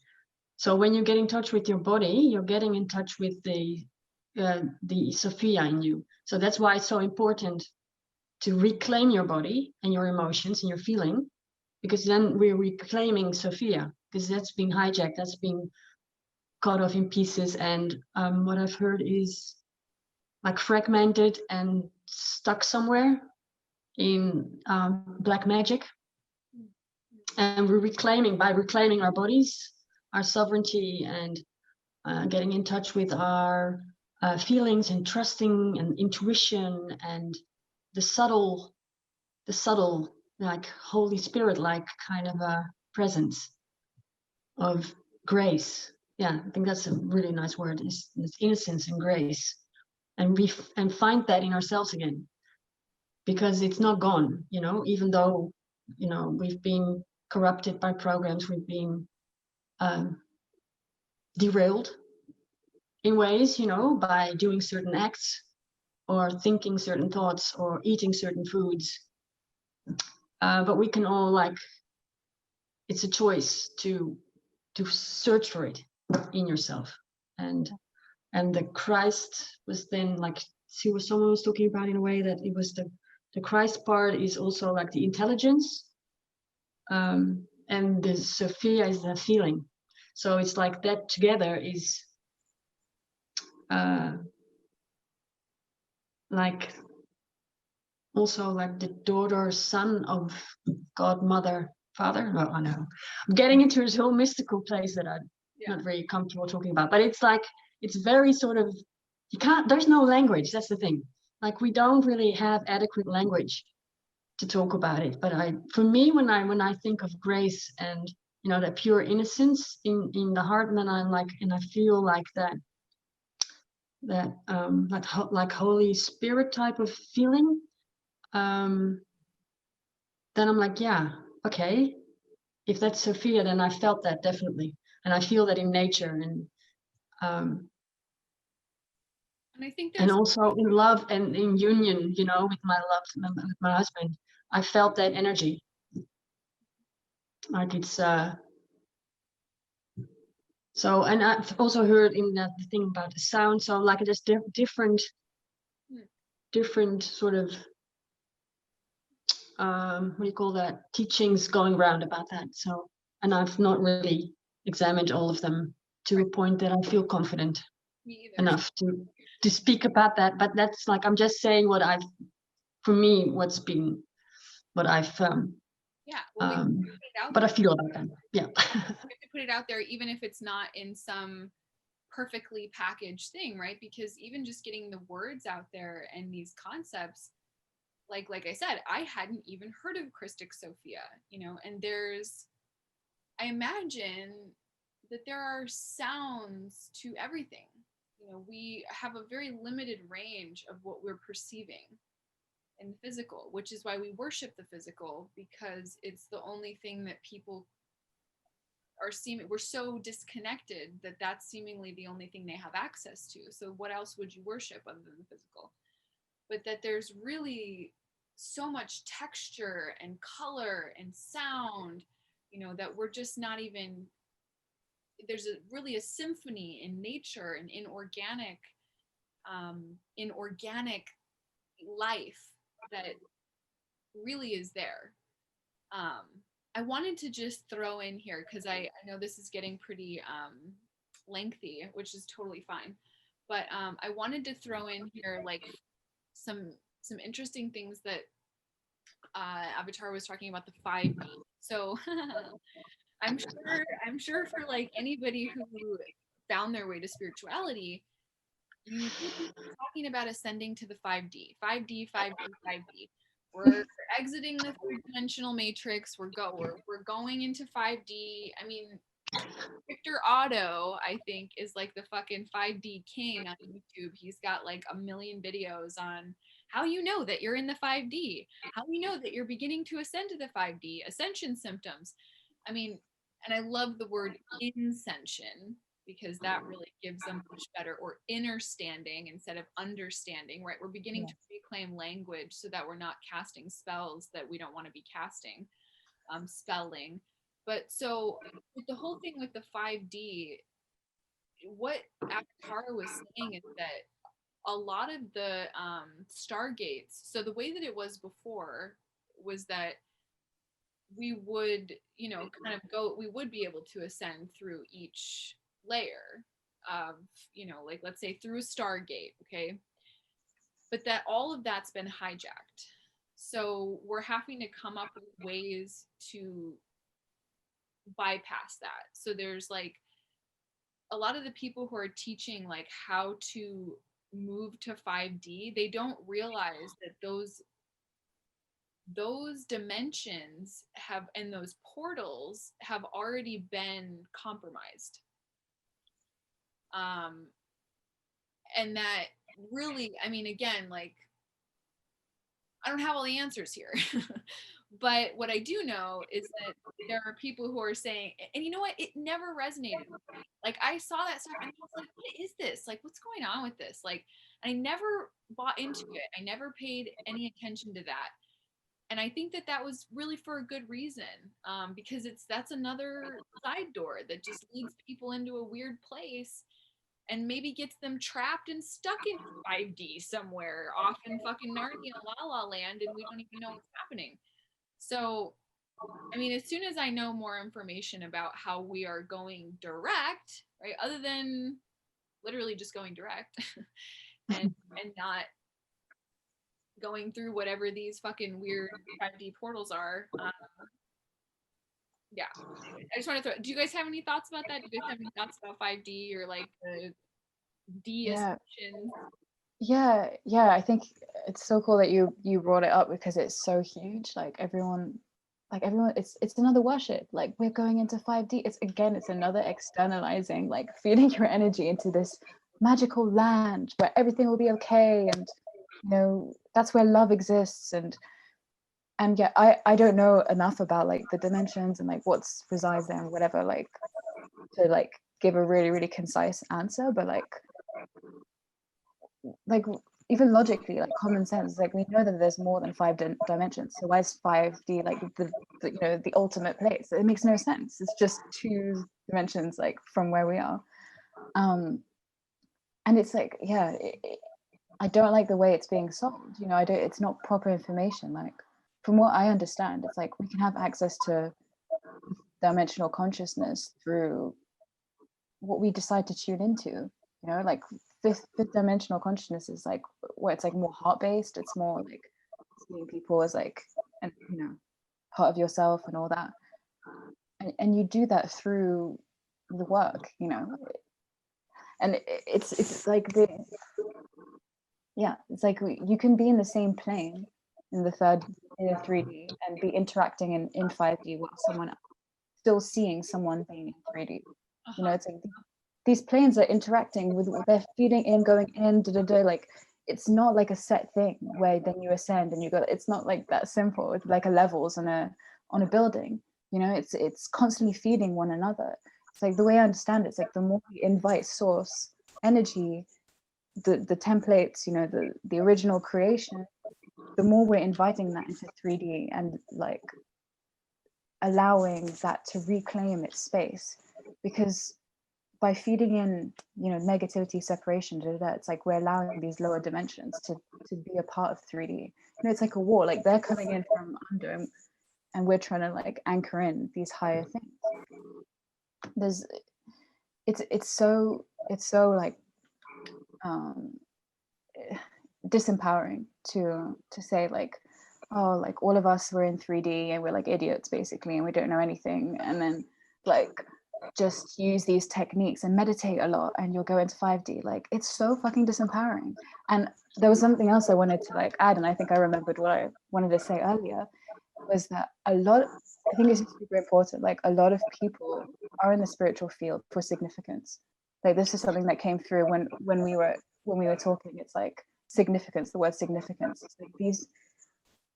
So when you get in touch with your body, you're getting in touch with the Sophia in you. So that's why it's so important to reclaim your body and your emotions and your feeling, because then we're reclaiming Sophia, because that's been hijacked, that's been cut off in pieces. And what I've heard is like fragmented and stuck somewhere in black magic. And we're by reclaiming our bodies, our sovereignty, and getting in touch with our feelings and trusting and intuition and the subtle like Holy Spirit like kind of a presence of grace. Yeah, I think that's a really nice word. It's innocence and grace, and find that in ourselves again, because it's not gone. You know, even though, you know, we've been corrupted by programs, we've been derailed in ways, you know, by doing certain acts or thinking certain thoughts or eating certain foods. But we can all, like, it's a choice to search for it in yourself. And the Christ was then like, see what someone was talking about, in a way that it was the Christ part is also like the intelligence, and the Sophia is the feeling. So it's like that together is like also like the daughter, son of God, mother, father. No, I know I'm getting into this whole mystical place that I'm not very comfortable talking about, but it's like, it's very sort of, there's no language. That's the thing. Like, we don't really have adequate language to talk about it. But for me, when I think of grace and, you know, that pure innocence in the heart, and then I'm like, and I feel like that like Holy Spirit type of feeling, then I'm like, yeah, okay, if that's Sophia, then I felt that definitely, and I feel that in nature, and I think and also in love and in union, you know, with my husband, I felt that energy. Like it's so, and I've also heard in that the thing about the sound. So like there's different sort of what do you call that, teachings going around about that. So, and I've not really examined all of them to a point that I feel confident enough to speak about that. But that's like, I'm just saying what I've for me, what I've Yeah, well, we have to put it out what I there. feel about them. Yeah. We have to put it out there, even if it's not in some perfectly packaged thing, right? Because even just getting the words out there and these concepts, like I said, I hadn't even heard of Christic Sophia, you know, and I imagine that there are sounds to everything. You know, we have a very limited range of what we're perceiving in the physical, which is why we worship the physical, because it's the only thing that people we're so disconnected that that's seemingly the only thing they have access to. So what else would you worship other than the physical? But that there's really so much texture and color and sound, you know, that we're just not even, there's really a symphony in nature and in organic life that really is there. I wanted to just throw in here, because I know this is getting pretty lengthy, which is totally fine. But I wanted to throw in here like some interesting things that Avatar was talking about, the 5D. So I'm sure for like anybody who found their way to spirituality, you talking about ascending to the 5D, 5D, 5D, 5D. We're exiting the three-dimensional matrix. We're going into 5D. I mean, Victor Otto, I think, is like the fucking 5D king on YouTube. He's got like a million videos on how you know that you're in the 5D, how you know that you're beginning to ascend to the 5D, ascension symptoms. I mean, and I love the word inscension, because that really gives them much better, or understanding instead of understanding, right? We're beginning to reclaim language so that we're not casting spells that we don't want to be casting, spelling. But so with the whole thing with the 5D, what Avatar was saying is that a lot of the stargates, so the way that it was before was that we would, you know, kind of we would be able to ascend through each layer of, you know, like let's say through a stargate, okay? But that all of that's been hijacked. So we're having to come up with ways to bypass that. So there's like a lot of the people who are teaching like how to move to 5D, they don't realize that those dimensions have, and those portals have already been compromised. And that really, I mean, again, like, I don't have all the answers here. But what I do know is that there are people who are saying, and you know what? It never resonated with me. Like, I saw that stuff and I was like, what is this? Like, what's going on with this? Like, I never bought into it. I never paid any attention to that. And I think that that was really for a good reason, because that's another side door that just leads people into a weird place and maybe gets them trapped and stuck in 5D somewhere off in fucking Narnia La La Land, and we don't even know what's happening. So, I mean, as soon as I know more information about how we are going direct, right, other than literally just going direct and not going through whatever these fucking weird 5D portals are. Yeah, I just want to throw. Do you guys have any thoughts about that? Do you guys have any thoughts about 5D or like the D ascension? Yeah, I think it's so cool that you brought it up, because it's so huge. Like everyone, it's another worship. Like, we're going into 5D. It's another externalizing, like feeding your energy into this magical land where everything will be okay, and you know, that's where love exists. And yeah, I don't know enough about like the dimensions and like what's resides there and whatever, like to like give a really, really concise answer. But like even logically, like common sense, like we know that there's more than five dimensions. So why is 5D like the you know, the ultimate place? It makes no sense. It's just two dimensions like from where we are. And it's like, yeah, I don't like the way it's being sold. You know, it's not proper information. Like, from what I understand, it's like we can have access to dimensional consciousness through what we decide to tune into. You know, like fifth dimensional consciousness is like where it's like more heart based. It's more like seeing people as like, and you know, part of yourself and all that. And you do that through the work, you know. And it's like it's like you can be in the same plane in the 3D and be interacting in 5D with someone else, still seeing someone being in 3D. You know, it's like these planes are interacting with, they're feeding in, going in, like it's not like a set thing where then you ascend and you go. It's not like that simple. It's like a levels on a building. You know, it's constantly feeding one another. It's like the way I understand it, it's like the more we invite source energy, the templates, you know, the original creation, the more we're inviting that into 3D and like allowing that to reclaim its space. Because by feeding in, you know, negativity, separation, it's like we're allowing these lower dimensions to be a part of 3D. You know, it's like a war, like they're coming in from under and we're trying to like anchor in these higher things. It's so like disempowering to say like, oh, like all of us were in 3D and we're like idiots basically and we don't know anything, and then like just use these techniques and meditate a lot and you'll go into 5D. Like it's so fucking disempowering. And there was something else I wanted to like add, and I think I remembered what I wanted to say earlier, was that I think it's super important, like a lot of people are in the spiritual field for significance. Like this is something that came through when we were talking. It's like significance, the word significance. It's like these,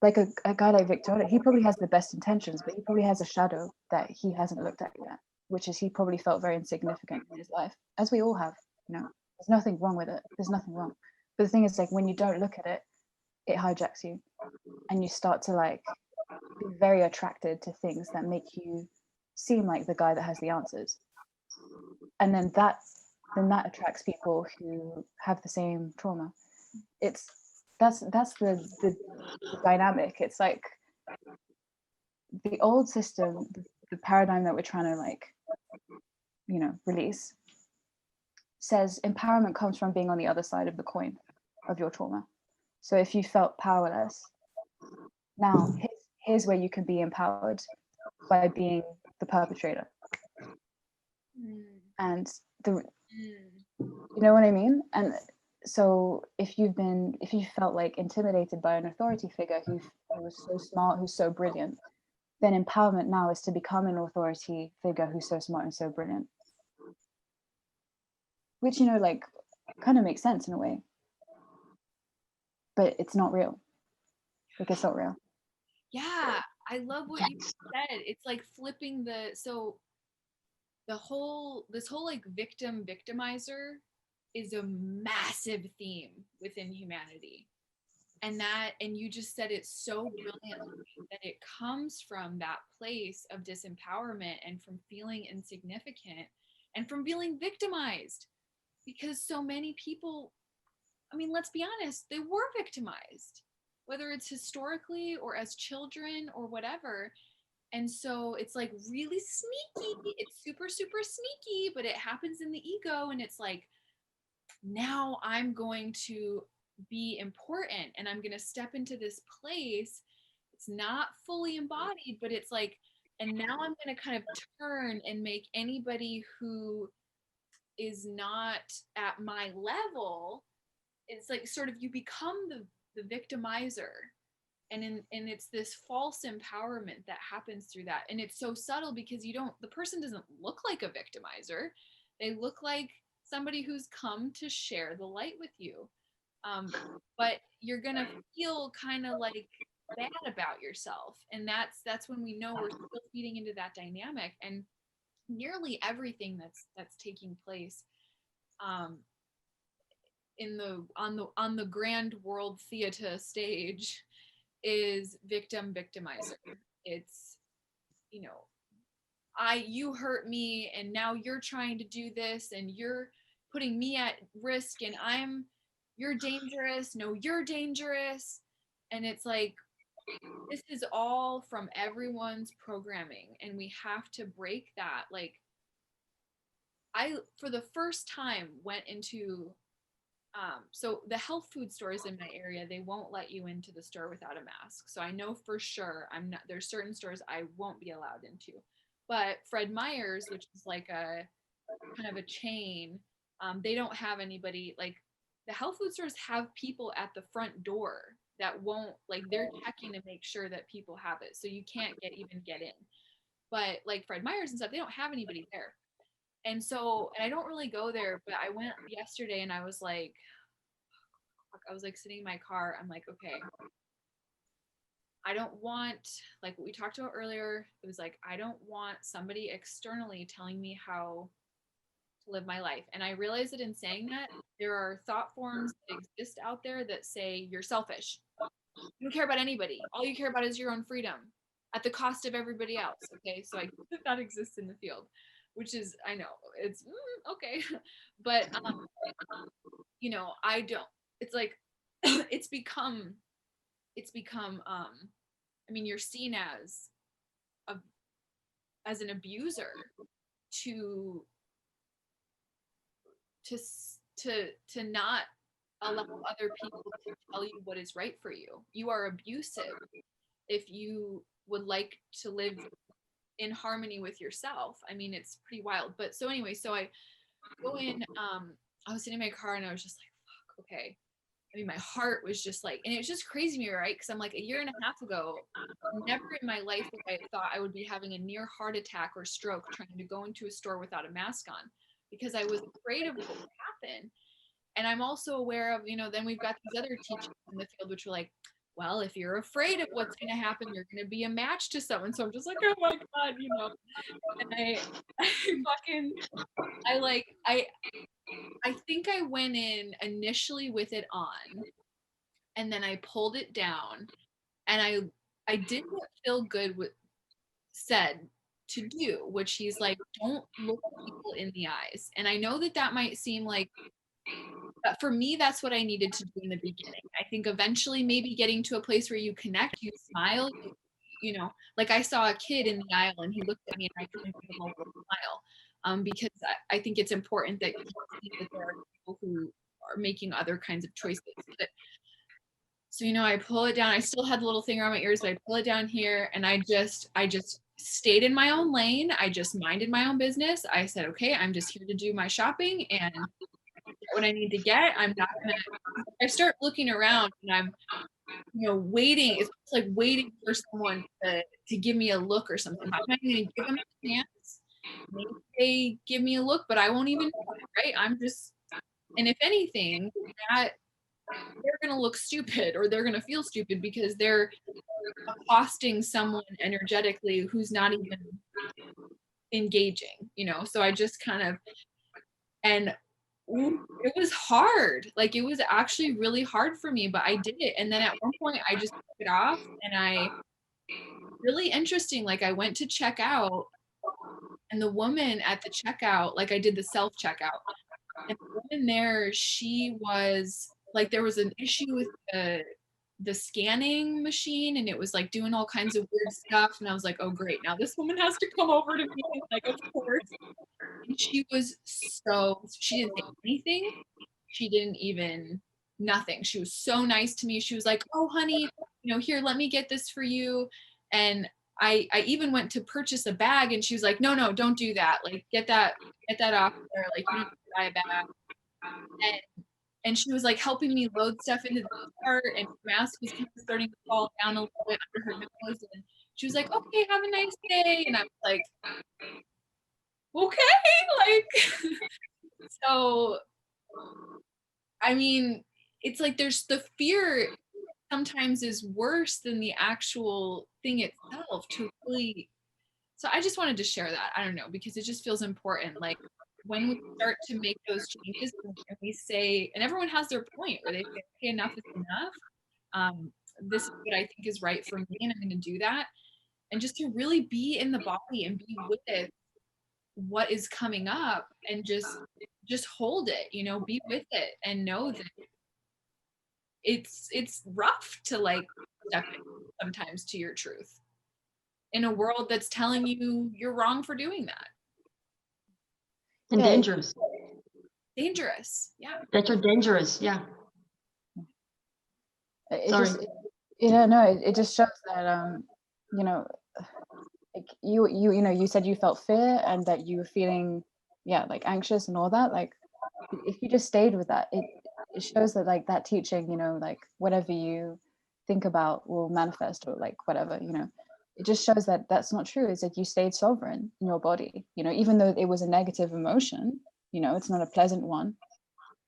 like a guy like Victor, he probably has the best intentions, but he probably has a shadow that he hasn't looked at yet, which is he probably felt very insignificant in his life, as we all have. You know, there's nothing wrong with it. There's nothing wrong. But the thing is, like when you don't look at it, it hijacks you, and you start to like be very attracted to things that make you seem like the guy that has the answers, and then that attracts people who have the same trauma. That's the dynamic. It's like the old system, the paradigm that we're trying to like, you know, release, says empowerment comes from being on the other side of the coin of your trauma. So if you felt powerless, now here's where you can be empowered by being the perpetrator. And you know what I mean? And so if you felt like intimidated by an authority figure who was so smart, who's so brilliant, then empowerment now is to become an authority figure who's so smart and so brilliant. Which, you know, like kind of makes sense in a way. But it's not real. Like it's not real. Yeah, I love what you said. It's like flipping this whole like victimizer is a massive theme within humanity. And you just said it so brilliantly, that it comes from that place of disempowerment and from feeling insignificant and from feeling victimized, because so many people, I mean, let's be honest, they were victimized, whether it's historically or as children or whatever. And so it's like really sneaky. It's super, super sneaky, but it happens in the ego. And it's like, now I'm going to be important and I'm going to step into this place. It's not fully embodied, but it's like, and now I'm going to kind of turn and make anybody who is not at my level, it's like sort of you become the victimizer. And it's this false empowerment that happens through that. And it's so subtle because the person doesn't look like a victimizer. They look like somebody who's come to share the light with you. But you're gonna feel kind of like bad about yourself. And that's when we know we're still feeding into that dynamic. And nearly everything that's taking place on the grand world theater stage is victimizer. It's, you know, you hurt me and now you're trying to do this and you're putting me at risk and you're dangerous. No, you're dangerous. And it's like, this is all from everyone's programming and we have to break that. Like, I, for the first time, went into So the health food stores in my area, they won't let you into the store without a mask. So I know for sure there's certain stores I won't be allowed into. But Fred Meyer's, which is like a kind of a chain, they don't have anybody. Like, the health food stores have people at the front door that won't, like, they're checking to make sure that people have it. So you can't even get in. But like Fred Meyer's and stuff, they don't have anybody there. And so, and I don't really go there, but I went yesterday and I was like sitting in my car. I'm like, okay, I don't want, like what we talked about earlier, it was like, I don't want somebody externally telling me how to live my life. And I realized that in saying that, there are thought forms that exist out there that say you're selfish. You don't care about anybody. All you care about is your own freedom at the cost of everybody else. Okay. So I think that exists in the field, which is, I know it's okay. But, I don't, it's like, it's become, I mean, you're seen a, as an abuser to not allow other people to tell you what is right for you. You are abusive if you would like to live in harmony with yourself. I mean, it's pretty wild. But so anyway, so I go in, I was sitting in my car and I was just like, fuck, okay. I mean, my heart was just like, and it was just crazy to me, right? Because I'm like, a year and a half ago, never in my life would I thought I would be having a near heart attack or stroke trying to go into a store without a mask on, because I was afraid of what would happen. And I'm also aware of, then we've got these other teachers in the field, which are like, well, if you're afraid of what's going to happen, you're going to be a match to someone. So I'm just like, oh my God, and I think I went in initially with it on, and then I pulled it down, and I did what Phil Good said to do, which he's like, don't look people in the eyes. And I know that might seem like, but for me, that's what I needed to do in the beginning. I think eventually maybe getting to a place where you connect, you smile, like I saw a kid in the aisle and he looked at me and I couldn't give him a little smile, because I think it's important that you see that there are people who are making other kinds of choices. But, so, I pull it down. I still had the little thing around my ears, but I pull it down here and I just stayed in my own lane. I just minded my own business. I said, okay, I'm just here to do my shopping and get what I need to get. I'm not gonna, I start looking around and I'm, waiting. It's like waiting for someone to give me a look or something. I'm not going to give them a chance. Maybe they give me a look, but I won't even know it, right? I'm just, and if anything, that they're going to look stupid or they're going to feel stupid because they're accosting someone energetically who's not even engaging, So I just kind of, and it was hard. Like, it was actually really hard for me, but I did it. And then at one point I just took it off and really interesting. Like, I went to check out and the woman at the checkout, like I did the self checkout, and the woman there, she was like, there was an issue with the scanning machine and it was like doing all kinds of weird stuff. And I was like, oh great, now this woman has to come over to me. Like, of course. And she didn't say anything. She didn't even, nothing. She was so nice to me. She was like, oh honey, here, let me get this for you. And I even went to purchase a bag and she was like, no, don't do that. Like, get that off there. Like, you don't have to buy a bag. And she was like helping me load stuff into the cart, and her mask was kind of starting to fall down a little bit under her nose. And she was like, okay, have a nice day. And I was like, okay, like, so, I mean, it's like there's the fear sometimes is worse than the actual thing itself to really. So I just wanted to share that. I don't know, because it just feels important. Like, when we start to make those changes and we say, and everyone has their point where they say, okay, enough is enough. This is what I think is right for me, and I'm going to do that. And just to really be in the body and be with it, what is coming up, and just hold it, be with it and know that it's rough to like step in sometimes to your truth in a world that's telling you you're wrong for doing that. And dangerous. dangerous. Yeah. That you're dangerous. Yeah. It Sorry. just, no, it just shows that, you know, like you said you felt fear and that you were feeling, yeah, like anxious and all that. Like, if you just stayed with that, it shows that like that teaching, you know, like whatever you think about will manifest, or like whatever, you know, it just shows that that's not true. It's like you stayed sovereign in your body, you know, even though it was a negative emotion, you know, it's not a pleasant one.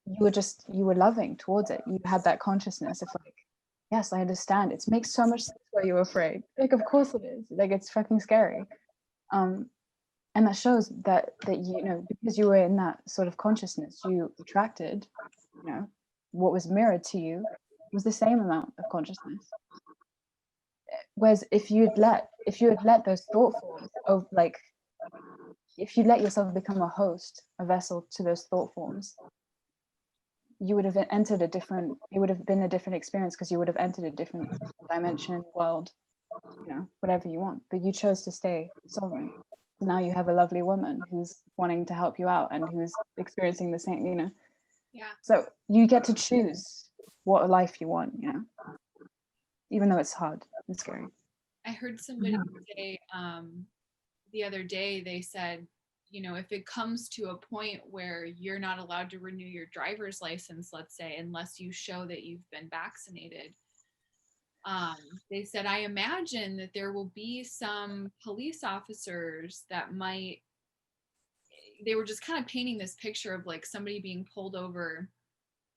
You were loving towards it. You had that consciousness of like, yes, I understand. It makes so much sense why you're afraid. Like, of course it is. Like, it's fucking scary. And that shows that you know, because you were in that sort of consciousness, you attracted, you know, what was mirrored to you was the same amount of consciousness. Whereas if you had let those thought forms of like, if you let yourself become a host, a vessel to those thought forms, you would have entered a different, it would have been a different experience, because you would have entered a different dimension, world, you know, whatever you want. But you chose to stay sovereign. Now you have a lovely woman who's wanting to help you out and who's experiencing the same, you know. Yeah. So you get to choose what life you want, you know, even though it's hard and scary. I heard somebody say the other day, they said, you know, if it comes to a point where you're not allowed to renew your driver's license, let's say, unless you show that you've been vaccinated, they said, I imagine that there will be some police officers that might, they were just kind of painting this picture of like somebody being pulled over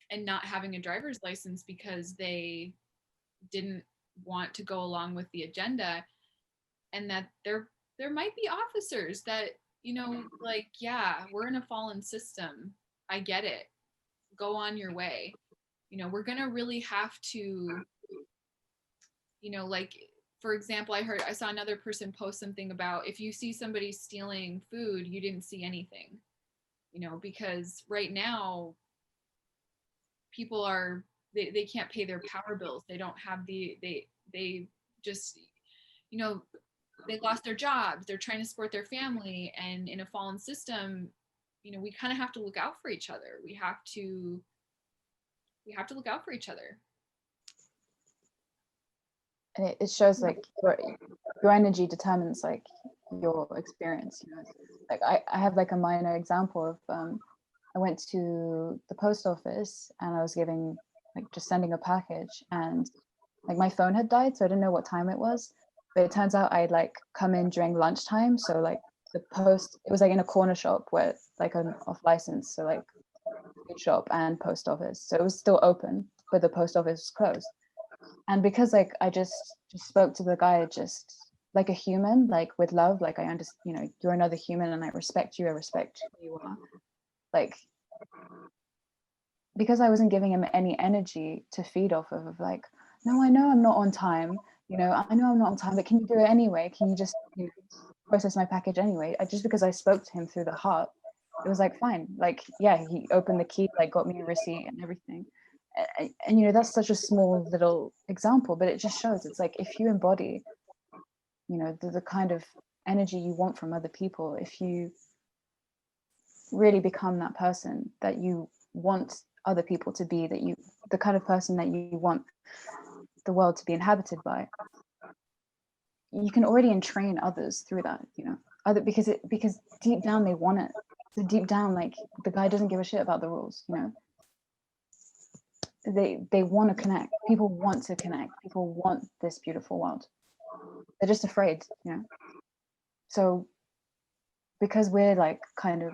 and not having a driver's license because they didn't want to go along with the agenda, and that there might be officers that, you know, like, yeah, we're in a fallen system, I get it, go on your way, you know, we're gonna really have to, you know, like, for example, I saw another person post something about, if you see somebody stealing food, you didn't see anything, you know, because right now people are, they can't pay their power bills, they don't have they just, you know, they lost their jobs, they're trying to support their family, and in a fallen system, you know, we kind of have to look out for each other, we have to look out for each other. And it shows like your energy determines like your experience, you know. Like I have like a minor example of I went to the post office and I was giving, like, just sending a package, and like my phone had died, so I didn't know what time it was. But it turns out I'd like come in during lunchtime, so like the post, it was like in a corner shop where like an off license, so like food shop and post office, so it was still open, but the post office was closed. And because like I just spoke to the guy just like a human, like with love, like I understand, you know, you're another human and I respect you, I respect who you are. Like, because I wasn't giving him any energy to feed off of like, no, I know I'm not on time, you know, I know I'm not on time, but can you do it anyway? Can you just, you know, process my package anyway? Just because I spoke to him through the heart, it was like, fine. Like, yeah, he opened the key, like got me a receipt and everything. And you know, that's such a small little example, but it just shows, it's like, if you embody, you know, the kind of energy you want from other people, if you really become that person that you want other people to be, that you, the kind of person that you want the world to be inhabited by, you can already entrain others through that, you know, because deep down they want it. So deep down, like, the guy doesn't give a shit about the rules, you know. They want to connect. People want to connect. People want this beautiful world. They're just afraid, you know. So because we're like kind of,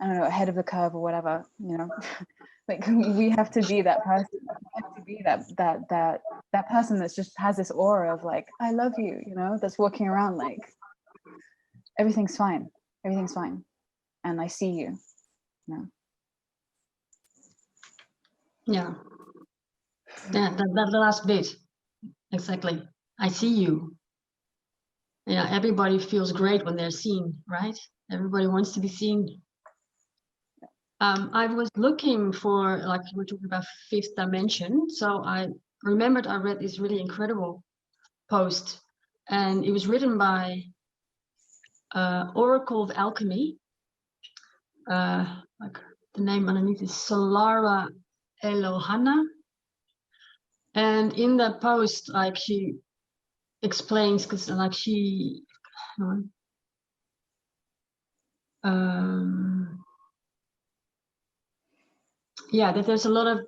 I don't know, ahead of the curve or whatever, you know, like we have to be that person. We have to be that person that just has this aura of like, I love you, you know, that's walking around like everything's fine, and I see you, you know. Yeah. Yeah, that last bit. Exactly. I see you. Yeah, everybody feels great when they're seen, right? Everybody wants to be seen. I was looking for, like, we're talking about fifth dimension. So I remembered I read this really incredible post, and it was written by Oracle of Alchemy. Like the name underneath is Solara Elohana. And in that post, like she explains, because like she, yeah, that there's a lot of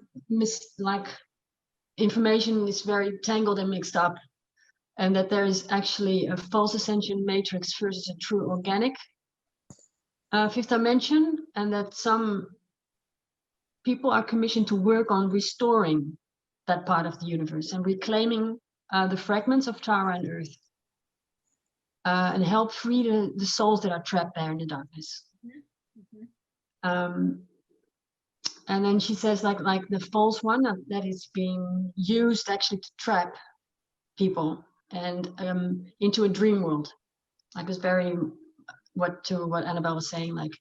information is very tangled and mixed up, and that there is actually a false ascension matrix versus a true organic fifth dimension, and that some people are commissioned to work on restoring that part of the universe and reclaiming the fragments of Tara and Earth, and help free the souls that are trapped there in the darkness. And then she says like the false one that is being used actually to trap people and into a dream world. Like it's very what Annabelle was saying, like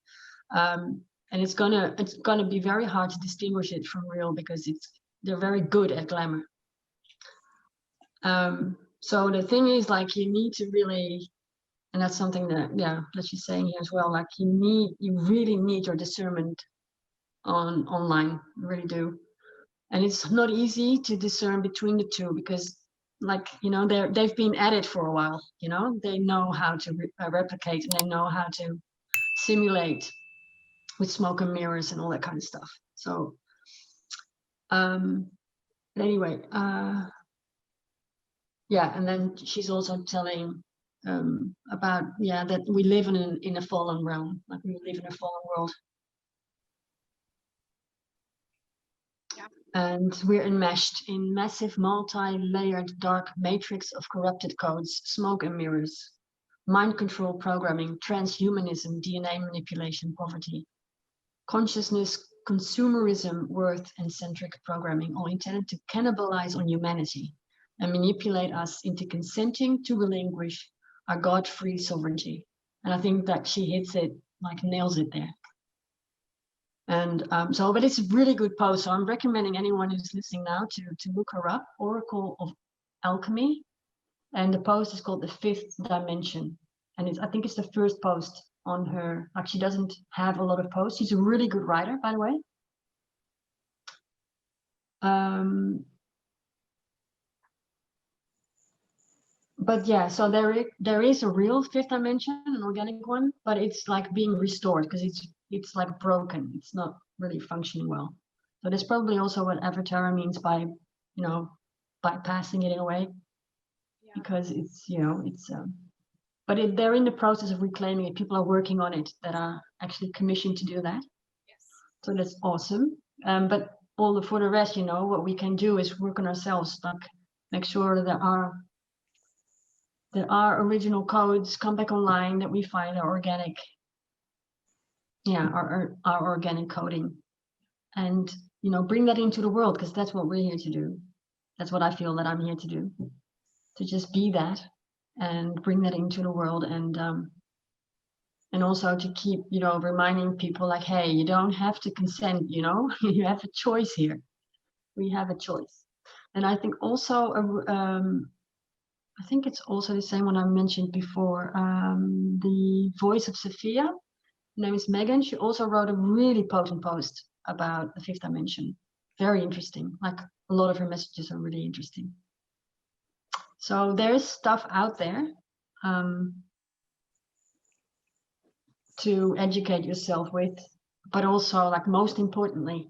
and it's gonna be very hard to distinguish it from real, because they're very good at glamour. So the thing is, like, you need to really, and that's something that she's saying here as well, like you really need your discernment online, you really do. And it's not easy to discern between the two, because like, you know, they've been at it for a while, you know, they know how to replicate, and they know how to simulate with smoke and mirrors and all that kind of stuff. So anyway, yeah, and then she's also telling about that we live in a fallen realm, like we live in a fallen world. And we're enmeshed in massive multi-layered dark matrix of corrupted codes, smoke and mirrors, mind control programming, transhumanism, DNA manipulation, poverty, consciousness, consumerism, worth, and centric programming, all intended to cannibalize on humanity and manipulate us into consenting to relinquish our God-free sovereignty. And I think that she hits it, like nails it there. And but it's a really good post. So I'm recommending anyone who's listening now to look her up, Oracle of Alchemy. And the post is called The Fifth Dimension. And I think it's the first post on her. Like, she doesn't have a lot of posts. She's a really good writer, by the way. But yeah, so there is a real fifth dimension, an organic one, but it's like being restored, because it's like broken. It's not really functioning well. So that's probably also what Avatar means by, you know, bypassing it in a way, because it's, you know, it's but they're in the process of reclaiming it. People are working on it that are actually commissioned to do that. Yes. So that's awesome. But for the rest, you know, what we can do is work on ourselves, like make sure that our original codes come back online, that we find our organic, our organic coding, and, you know, bring that into the world, because that's what we're here to do. That's what I feel that I'm here to do, to just be that and bring that into the world, and also to keep, you know, reminding people like, hey, you don't have to consent, you know, you have a choice here. We have a choice. And I think also I think it's also the same one I mentioned before, the Voice of Sophia. Her name is Megan. She also wrote a really potent post about the fifth dimension. Very interesting. Like, a lot of her messages are really interesting. So there's stuff out there to educate yourself with, but also, like, most importantly,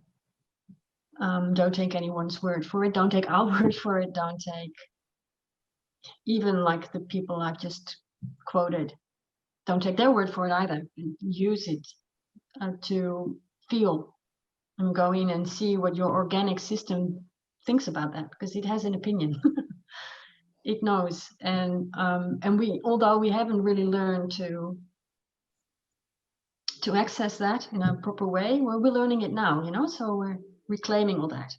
don't take anyone's word for it. Don't take our word for it. Don't take even like the people I've just quoted. Don't take their word for it either. Use it to feel and go in and see what your organic system thinks about that, because it has an opinion. It knows. And we, although we haven't really learned to access that in a proper way, well, we're learning it now, you know, so we're reclaiming all that.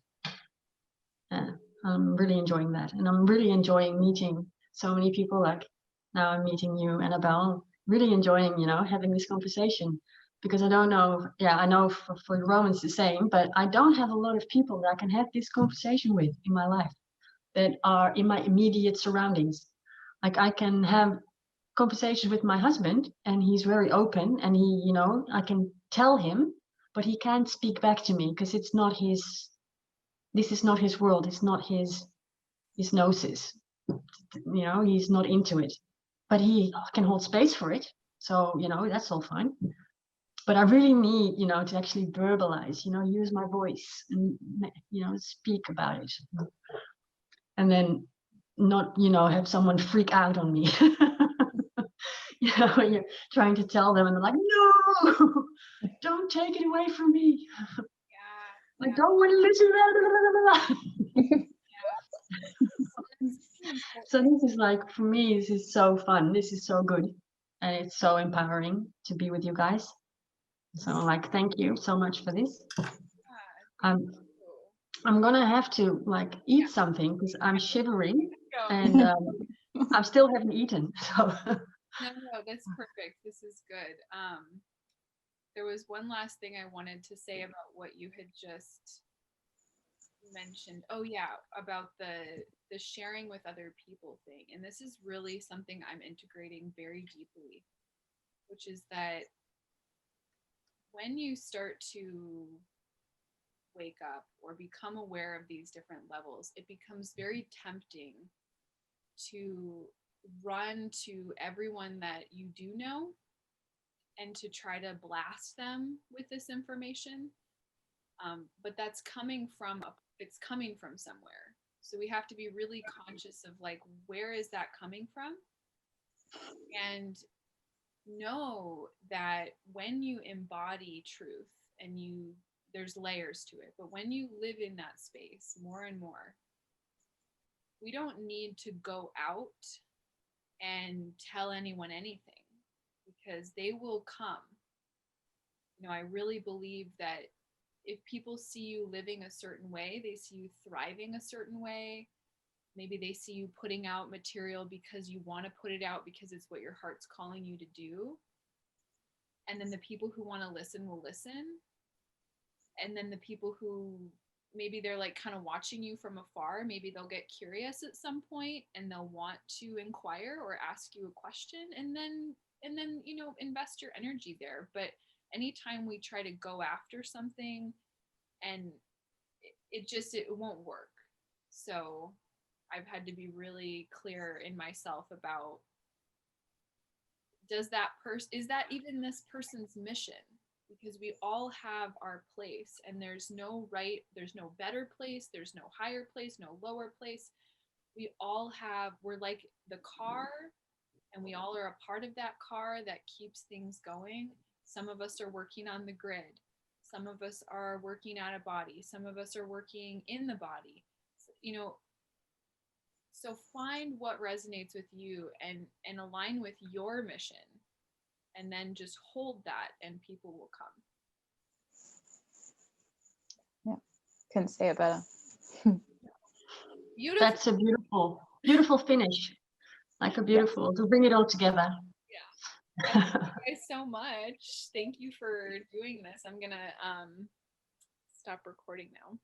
I'm really enjoying that, and I'm really enjoying meeting so many people. Like, now I'm meeting you, Annabelle. Really enjoying, you know, having this conversation, because I don't know, I know for Rowan it's the same, but I don't have a lot of people that I can have this conversation with in my life, that are in my immediate surroundings. Like, I can have conversations with my husband, and he's very open, and he, you know, I can tell him but he can't speak back to me because it's not his. This is not his world. It's not his gnosis. You know, he's not into it, but he can hold space for it. So, you know, that's all fine. But I really need, you know, to actually verbalize, you know, use my voice and, you know, speak about it. And then not, you know, have someone freak out on me. You know, when you're trying to tell them and they're like, no, don't take it away from me. Yeah. I don't want to listen. So this is like, for me, this is so fun. This is so good. And it's so empowering to be with you guys. So like, thank you so much for this. I'm gonna have to like eat something because I'm shivering and I still haven't eaten. So No, that's perfect. This is good. There was one last thing I wanted to say about what you had just mentioned. Oh yeah, about the sharing with other people thing. And this is really something I'm integrating very deeply, which is that when you start to wake up or become aware of these different levels, it becomes very tempting to run to everyone that you do know and to try to blast them with this information. But that's coming from it's coming from somewhere. So we have to be really conscious of like, where is that coming from? And know that when you embody truth and there's layers to it, but when you live in that space more and more, we don't need to go out and tell anyone anything because they will come. You know, I really believe that if people see you living a certain way, they see you thriving a certain way, maybe they see you putting out material because you want to put it out because it's what your heart's calling you to do. And then the people who want to listen will listen. And then the people who maybe they're like kind of watching you from afar, maybe they'll get curious at some point and they'll want to inquire or ask you a question, and then you know, invest your energy there. But anytime we try to go after something, and it won't work. So I've had to be really clear in myself about, is that even this person's mission? Because we all have our place, and there's no better place, there's no higher place, no lower place. We're like the car, and we all are a part of that car that keeps things going. Some of us are working on the grid. Some of us are working out of body. Some of us are working in the body. You know, so find what resonates with you and align with your mission, and then just hold that and people will come. Yeah, couldn't say it better. Beautiful. that's a beautiful finish. Like a beautiful, to bring it all together. Yeah. Thank you guys so much. Thank you for doing this. I'm gonna stop recording now.